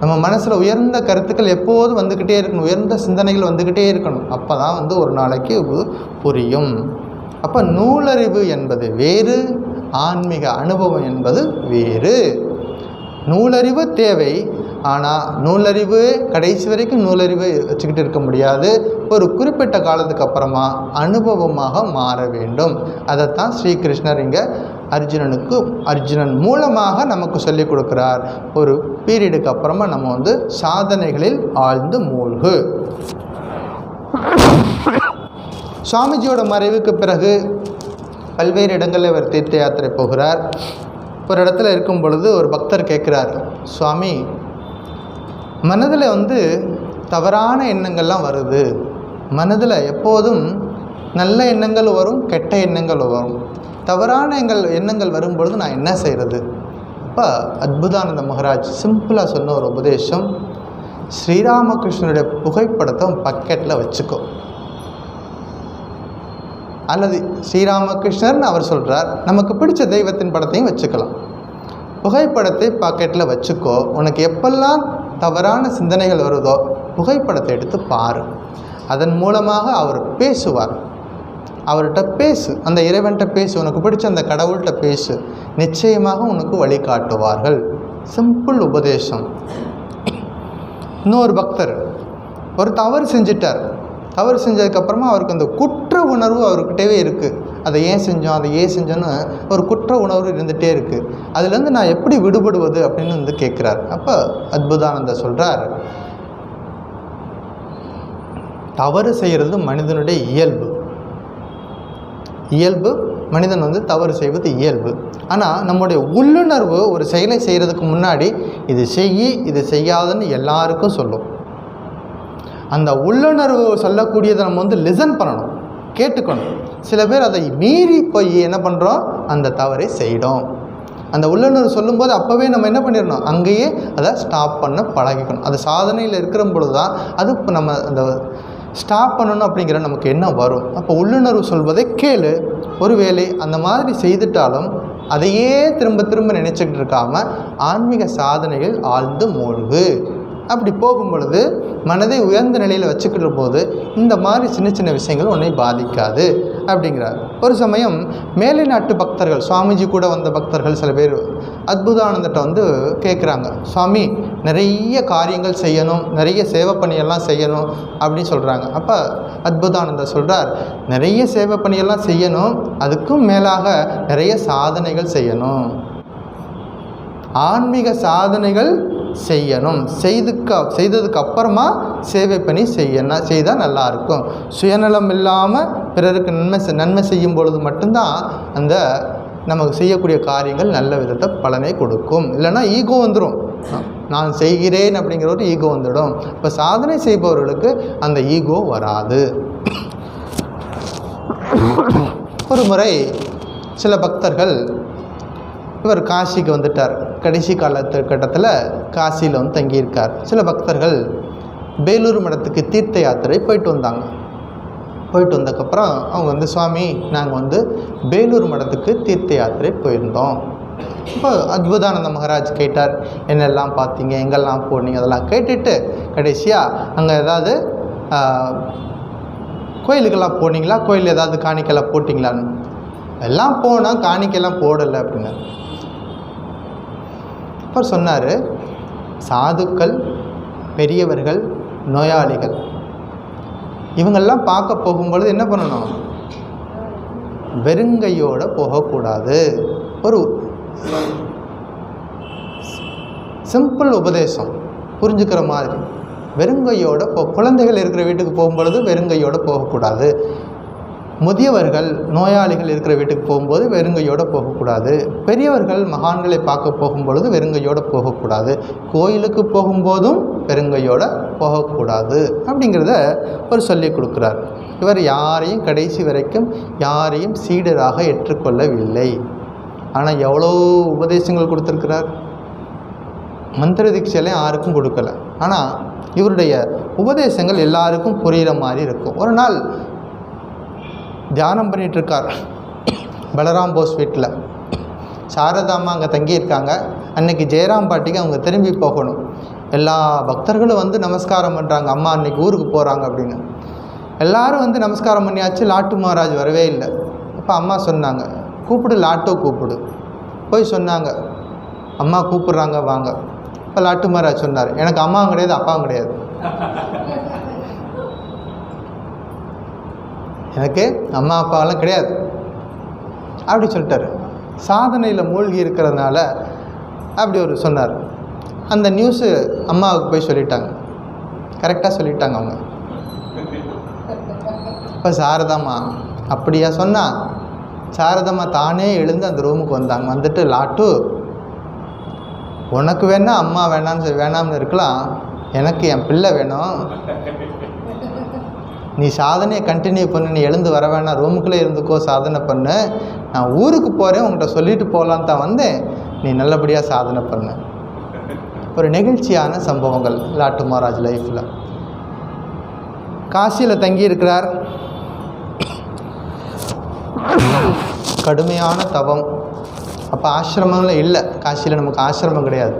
நம்ம மனசில் உயர்ந்த கருத்துக்கள் எப்போதும் வந்துக்கிட்டே இருக்கணும். உயர்ந்த சிந்தனைகள் வந்துக்கிட்டே இருக்கணும். அப்போ தான் ஒரு நாளைக்கு புரியும். அப்போ நூலறிவு என்பது வேறு, ஆன்மீக அனுபவம் என்பது வேறு. நூலறிவு தேவை, ஆனால் நூலறிவு கடைசி வரைக்கும் நூலறிவு வச்சுக்கிட்டு இருக்க முடியாது. ஒரு குறிப்பிட்ட காலத்துக்கு அப்புறமா அனுபவமாக மாற வேண்டும். அதைத்தான் ஸ்ரீகிருஷ்ணர் இங்கே அர்ஜுனன் மூலமாக நமக்கு சொல்லிக் கொடுக்குறார். ஒரு பீரியடுக்கு அப்புறமா நம்ம சாதனைகளில் ஆழ்ந்து மூழ்கு. சுவாமிஜியோட மறைவுக்கு பிறகு பல்வேறு இடங்களில் இவர் தீர்த்த யாத்திரை போகிறார். ஒரு இடத்துல இருக்கும் பொழுது ஒரு பக்தர் கேட்குறார், சுவாமி, மனதில் தவறான எண்ணங்கள்லாம் வருது. மனதில் எப்போதும் நல்ல எண்ணங்கள் வரும், கெட்ட எண்ணங்கள் வரும். தவறான எண்ணங்கள் வரும்பொழுது நான் என்ன செய்கிறது? அப்போ அத்புதானந்த மகாராஜ் சிம்பிளாக சொன்ன ஒரு உபதேசம், ஸ்ரீராமகிருஷ்ணனுடைய புகைப்படத்தை பக்கெட்டில் வச்சுக்கோ. அல்லது ஸ்ரீராமகிருஷ்ணர்னு அவர் சொல்கிறார், நமக்கு பிடிச்ச தெய்வத்தின் படத்தையும் வச்சுக்கலாம். புகைப்படத்தை பாக்கெட்டில் வச்சுக்கோ. உனக்கு எப்பெல்லாம் தவறான சிந்தனைகள் வருதோ புகைப்படத்தை எடுத்து பாரு. அதன் மூலமாக அவர் பேசுவார். அவர்கிட்ட பேசு, அந்த இறைவன்கிட்ட பேசு, உனக்கு பிடிச்ச அந்த கடவுள்கிட்ட பேசு, நிச்சயமாக உனக்கு வழிகாட்டுவார்கள். சிம்பிள் உபதேசம். இன்னொரு பக்தர் ஒரு தவறு செஞ்சிட்டார். தவறு செஞ்சதுக்கப்புறமா அவருக்கு அந்த குற்ற உணர்வு அவர்கிட்டவே இருக்குது. அதை ஏன் செஞ்சோன்னு ஒரு குற்ற உணர்வு இருந்துகிட்டே இருக்குது. அதுலேருந்து நான் எப்படி விடுபடுவது அப்படின்னு கேட்குறார். அப்போ அத்புதானந்த சொல்கிறார், தவறு செய்கிறது மனிதனுடைய இயல்பு. மனிதன் தவறு செய்வது இயல்பு. ஆனால் நம்முடைய உள்ளுணர்வு ஒரு செயலை செய்கிறதுக்கு முன்னாடி இது செய்யாதுன்னு எல்லாருக்கும் சொல்லும். அந்த உள்ளுணர்வு சொல்லக்கூடியதை நம்ம லிசன் பண்ணணும், கேட்டுக்கணும். சில பேர் அதை மீறி போய் என்ன பண்ணுறோம், அந்த தவறை செய்கிறோம். அந்த உள்ளுணர்வு சொல்லும்போது அப்போவே நம்ம என்ன பண்ணிடணும், அங்கேயே அதை ஸ்டாப் பண்ண பழகிக்கணும். அது சாதனையில் இருக்கிற பொழுது தான் அது இப்போ நம்ம அந்த ஸ்டாப் பண்ணணும் அப்படிங்கிற நமக்கு என்ன வரும். அப்போ உள்ளுணர்வு சொல்வதை கேளு. ஒருவேளை அந்த மாதிரி செய்துட்டாலும் அதையே திரும்ப திரும்ப நினச்சிக்கிட்டு இருக்காமல் ஆன்மீக சாதனைகள் ஆழ்ந்து மூழ்கு. அப்படி போகும் பொழுது மனதை உயர்ந்த நிலையில் வச்சுக்கிற போது இந்த மாதிரி சின்ன சின்ன விஷயங்கள் உன்னை பாதிக்காது அப்படிங்கிறார். ஒரு சமயம் மேலை நாட்டு பக்தர்கள், சுவாமிஜி கூட வந்த பக்தர்கள் சில பேர் அத்புதானந்தட்ட வந்து கேட்குறாங்க, சுவாமி நிறைய காரியங்கள் செய்யணும், நிறைய சேவை பணியெல்லாம் செய்யணும் அப்படின்னு சொல்கிறாங்க. அப்போ அத்புதானந்தர் சொல்கிறார், நிறைய சேவை பணியெல்லாம் செய்யணும், அதுக்கும் மேலாக நிறைய சாதனைகள் செய்யணும், ஆன்மீக சாதனைகள் செய்யணும். செய்ததுக்கு அப்புறமா சேவை பண்ணி செய்தால் நல்லாயிருக்கும். சுயநலம் இல்லாமல் பிறருக்கு நன்மை செய்யும் பொழுது மட்டும்தான் அந்த நமக்கு செய்யக்கூடிய காரியங்கள் நல்ல விதத்தை பலனை கொடுக்கும். இல்லைன்னா ஈகோ வந்துடும், நான் செய்கிறேன் அப்படிங்கிற ஒரு ஈகோ வந்துடும். இப்போ சாதனை செய்பவர்களுக்கு அந்த ஈகோ வராது. ஒரு முறை சில பக்தர்கள், இவர் காசிக்கு வந்துட்டார், கடைசி கட்டத்தில் காசியில் வந்து தங்கியிருக்கார். சில பக்தர்கள் பேலூர் மடத்துக்கு தீர்த்த யாத்திரை போயிட்டு வந்தாங்க. போயிட்டு வந்ததுக்கப்புறம் அவங்க வந்து, சுவாமி நாங்கள் வந்து பேலூர் மடத்துக்கு தீர்த்த யாத்திரை போயிருந்தோம். இப்போ அத்புதானந்த மகாராஜ் கேட்டார், என்னெல்லாம் பார்த்தீங்க, எங்கெல்லாம் போனீங்க, அதெல்லாம் கேட்டுட்டு கடைசியாக அங்கே ஏதாவது கோயிலுக்கெல்லாம் போனீங்களா, கோயில் ஏதாவது காணிக்கெல்லாம் போட்டிங்களான்னு. எல்லாம் போனால் காணிக்கெல்லாம் போடலை அப்படின்னு. அப்புறம் சொன்னார், சாதுக்கள், பெரியவர்கள், நோயாளிகள் இவங்கெல்லாம் பார்க்க போகும்பொழுது என்ன பண்ணணும், வெறுங்கையோடு போகக்கூடாது. ஒரு சிம்பிள் உபதேசம் புரிஞ்சுக்கிற மாதிரி. வெறுங்கையோடு குழந்தைகள் இருக்கிற வீட்டுக்கு போகும்பொழுது வெறுங்கையோடு போகக்கூடாது. முதியவர்கள், நோயாளிகள் இருக்கிற வீட்டுக்கு போகும்போது வெறுங்கையோடு போகக்கூடாது. பெரியவர்கள், மகான்களை பார்க்க போகும்பொழுது வெறுங்கையோடு போகக்கூடாது. கோயிலுக்கு போகும்போதும் வெறுங்கையோடு போகக்கூடாது அப்படிங்கிறத ஒரு சொல்லி கொடுக்குறார். இவர் யாரையும் கடைசி வரைக்கும் யாரையும் சீடராக ஏற்றுக்கொள்ளவில்லை. ஆனால் எவ்வளோ உபதேசங்கள் கொடுத்துருக்கிறார். மந்திர தீட்சையெல்லாம் யாருக்கும் கொடுக்கல. ஆனால் இவருடைய உபதேசங்கள் எல்லாருக்கும் புரிகிற மாதிரி இருக்கும். ஒரு நாள் தியானம் பண்ணிகிட்ருக்கார் பலராம் போஸ் வீட்டில். சாரதாம்மா அங்கே தங்கியிருக்காங்க. அன்றைக்கி ஜெயராம் பாட்டிக்கு அவங்க திரும்பி போகணும். எல்லா பக்தர்களும் வந்து நமஸ்காரம் பண்ணுறாங்க, அம்மா அன்றைக்கி ஊருக்கு போகிறாங்க அப்படின்னு. எல்லோரும் வந்து நமஸ்காரம் பண்ணியாச்சு, லாட்டு மகாராஜ் வரவே இல்லை. அப்போ அம்மா சொன்னாங்க, கூப்பிடு, லாட்டோ கூப்பிடு. போய் சொன்னாங்க, அம்மா கூப்பிட்றாங்க வாங்க. இப்போ லாட்டு மகாராஜ் சொன்னார், எனக்கு அம்மாவும் கிடையாது அப்பாவும் கிடையாது, எனக்கு அம்மா அப்பாவெல்லாம் கிடையாது அப்படி சொல்லிட்டார். சாதனையில் மூழ்கி இருக்கிறதுனால அப்படி ஒரு சொன்னார். அந்த நியூஸு அம்மாவுக்கு போய் சொல்லிட்டாங்க, கரெக்டாக சொல்லிட்டாங்க அவங்க. இப்போ சாரதாம்மா அப்படியா சொன்னா? சாரதாம்மா தானே எழுந்து அந்த ரூமுக்கு வந்தாங்க. வந்துட்டு, லாட்டு உனக்கு வேணா அம்மா வேணாம்னு இருக்கலாம், எனக்கு என் பிள்ளை வேணும், நீ சாதனையை கண்டினியூ பண்ணு, நீ எழுந்து வர வேணாம், ரூமுக்குள்ளே இருந்துக்கோ, சாதனை பண்ணு, நான் ஊருக்கு போகிறேன், உங்கள்கிட்ட சொல்லிட்டு போகலான்னு தான் வந்தேன், நீ நல்லபடியாக சாதனை பண்ணு. ஒரு நெகிழ்ச்சியான சம்பவங்கள் லாட்டு மகாராஜ் லைஃப்பில். காசியில் தங்கியிருக்கிறார். கடுமையான தவம். அப்போ ஆசிரமங்களும் இல்லை காசியில், நமக்கு ஆசிரமம் கிடையாது.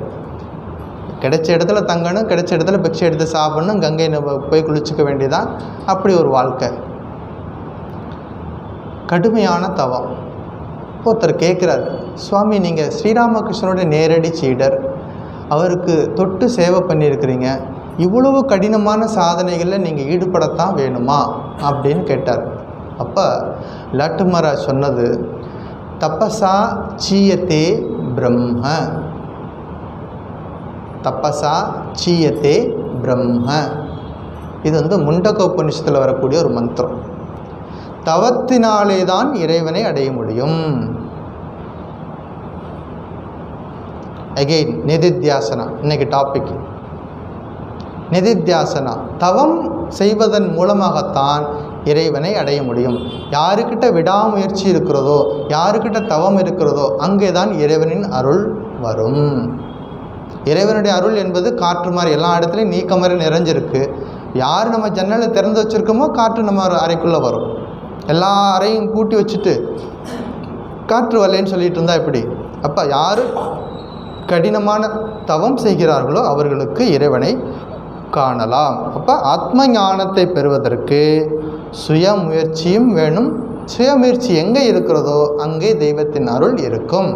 கிடைச்ச இடத்துல தங்கணும், கிடைச்ச இடத்துல பிக்ஷை எடுத்து சாப்பிடணும், கங்கை போய் குளிச்சுக்க வேண்டியதான், அப்படி ஒரு வாழ்க்கை. கடுமையான தவம். ஒருத்தர் கேட்குறாரு, சுவாமி நீங்கள் ஸ்ரீராமகிருஷ்ணனுடைய நேரடி சீடர், அவருக்கு தொட்டு சேவை பண்ணியிருக்கிறீங்க, இவ்வளவு கடினமான சாதனைகளில் நீங்கள் ஈடுபடத்தான் வேணுமா அப்படின்னு கேட்டார். அப்போ லாட்டு மகாராஜ் சொன்னது, தபசா சீயத்தே பிரம்ம, தபசா சீயத்தே பிரம்ம. இது வந்து முண்டக உபநிஷத்தில் வரக்கூடிய ஒரு மந்திரம். தவத்தினாலே தான் இறைவனை அடைய முடியும். அகெயின் நிதித்தியாசனா, இன்னைக்கு டாபிக் நிதித்தியாசனா. தவம் செய்வதன் மூலமாகத்தான் இறைவனை அடைய முடியும். யாருக்கிட்ட விடாமுயற்சி இருக்கிறதோ, யாருக்கிட்ட தவம் இருக்கிறதோ, அங்கே தான் இறைவனின் அருள் வரும். இறைவனுடைய அருள் என்பது காற்று மாதிரி எல்லா இடத்துலையும் நீக்க மாதிரி நிறைஞ்சிருக்கு. யார் நம்ம ஜன்னலை திறந்து வச்சுருக்கோமோ காற்று நம்ம அறைக்குள்ளே வரும். எல்லா அறையும் பூட்டி வச்சுட்டு காற்று வரலைன்னு சொல்லிட்டு இருந்தால் எப்படி? அப்போ யார் கடினமான தவம் செய்கிறார்களோ அவர்களுக்கு இறைவனை காணலாம். அப்போ ஆத்ம ஞானத்தை பெறுவதற்கு சுயமுயற்சியும் வேணும். சுயமுயற்சி எங்கே இருக்கிறதோ அங்கே தெய்வத்தின் அருள் இருக்கும்.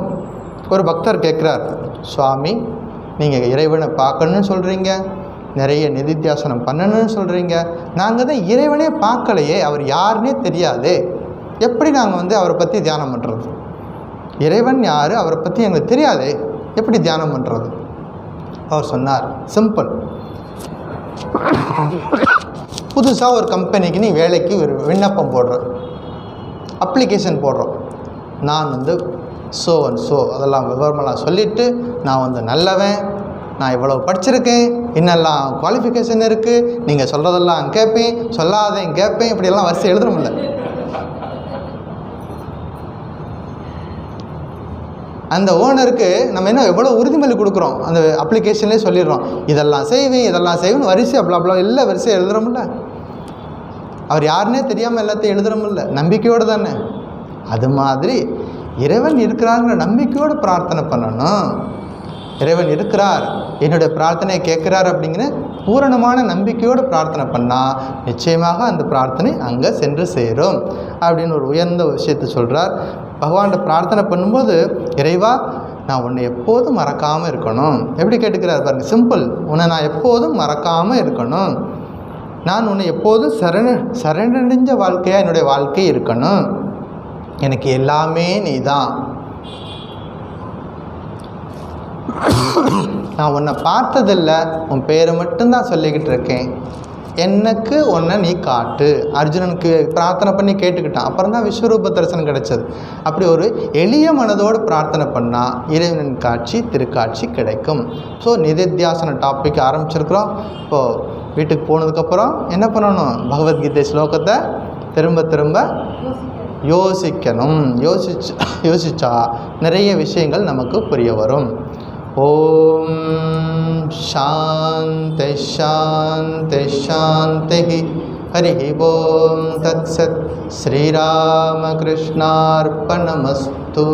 ஒரு பக்தர் கேட்குறார், சுவாமி நீங்கள் இறைவனை பார்க்கணுன்னு சொல்கிறீங்க, நிறைய நிதித்தியாசனம் பண்ணணும்னு சொல்கிறீங்க, நாங்கள் தான் இறைவனே பார்க்கலையே, அவர் யாருன்னே தெரியாது, எப்படி நாங்கள் அவரை பற்றி தியானம் பண்ணுறது? இறைவன் யார், அவரை பற்றி எங்களுக்கு தெரியாதே, எப்படி தியானம் பண்ணுறது? அவர் சொன்னார், சிம்பிள். புதுசாக ஒரு கம்பெனிக்கு நீ வேலைக்கு ஒரு விண்ணப்பம் போடுற, அப்ளிகேஷன் போடுறோம். நான் ஸோ அண்ட் ஸோ அதெல்லாம் விவரமெல்லாம் சொல்லிவிட்டு நான் நல்லவன், நான் இவ்வளோ படிச்சிருக்கேன், இன்னெல்லாம் குவாலிஃபிகேஷன் இருக்குது, நீங்கள் சொல்கிறதெல்லாம் கேட்பேன், சொல்லாதேன் கேட்பேன், இப்படியெல்லாம் வரிசை எழுதுறோம்ல. அந்த ஓனருக்கு நம்ம என்ன எவ்வளோ உறுதிமொழி கொடுக்குறோம், அந்த அப்ளிகேஷன்லேயே சொல்லிடுறோம், இதெல்லாம் செய்வேன் இதெல்லாம் செய்வேன்னு வரிசை அவ்வளோ இல்லை வரிசை எழுதுறோம்ல. அவர் யாருன்னே தெரியாமல் எல்லாத்தையும் எழுதுறோம்ல, நம்பிக்கையோடு தானே. அது மாதிரி இறைவன் இருக்கிறாங்கிற நம்பிக்கையோடு பிரார்த்தனை பண்ணணும். இறைவன் இருக்கிறார், என்னுடைய பிரார்த்தனையை கேட்குறார் அப்படிங்கிற பூரணமான நம்பிக்கையோடு பிரார்த்தனை பண்ணால் நிச்சயமாக அந்த பிரார்த்தனை அங்கே சென்று சேரும் அப்படின்னு ஒரு உயர்ந்த விஷயத்தை சொல்கிறார். பகவான்கிட்ட பிரார்த்தனை பண்ணும்போது, இறைவா நான் உன்னை எப்போதும் மறக்காமல் இருக்கணும். எப்படி கேட்டுக்கிறார் பாருங்க, சிம்பிள். உன்னை நான் எப்போதும் மறக்காமல் இருக்கணும், நான் உன்னை எப்போதும் சரணடைஞ்ச வாழ்க்கையாக என்னுடைய வாழ்க்கை இருக்கணும், எனக்கு எல்லாமே நீ தான், நான் உன்னை பார்த்ததில்லை, உன் பேரை மட்டும்தான் சொல்லிக்கிட்டு இருக்கேன், எனக்கு உன்னை நீ காட்டு. அர்ஜுனனுக்கு பிரார்த்தனை பண்ணி கேட்டுக்கிட்டான், அப்புறம் தான் விஸ்வரூப தரிசனம் கிடைச்சது. அப்படி ஒரு எளிய மனதோடு பிரார்த்தனை பண்ணால் இறைவனின் காட்சி திருக்காட்சி கிடைக்கும். ஸோ நிதித்தியாசன டாபிக் ஆரம்பிச்சிருக்கிறோம். இப்போது வீட்டுக்கு போனதுக்கப்புறம் என்ன பண்ணணும், பகவத்கீதை ஸ்லோகத்தை திரும்ப திரும்ப யோசிக்கணும். யோசிச்சா நிறைய விஷயங்கள் நமக்கு புரிய வரும். ஓம் சாந்தி சாந்தி சாந்தி. ஹரி ஓம் தத்சத். ஸ்ரீராமகிருஷ்ணார்ப்பணமஸ்து.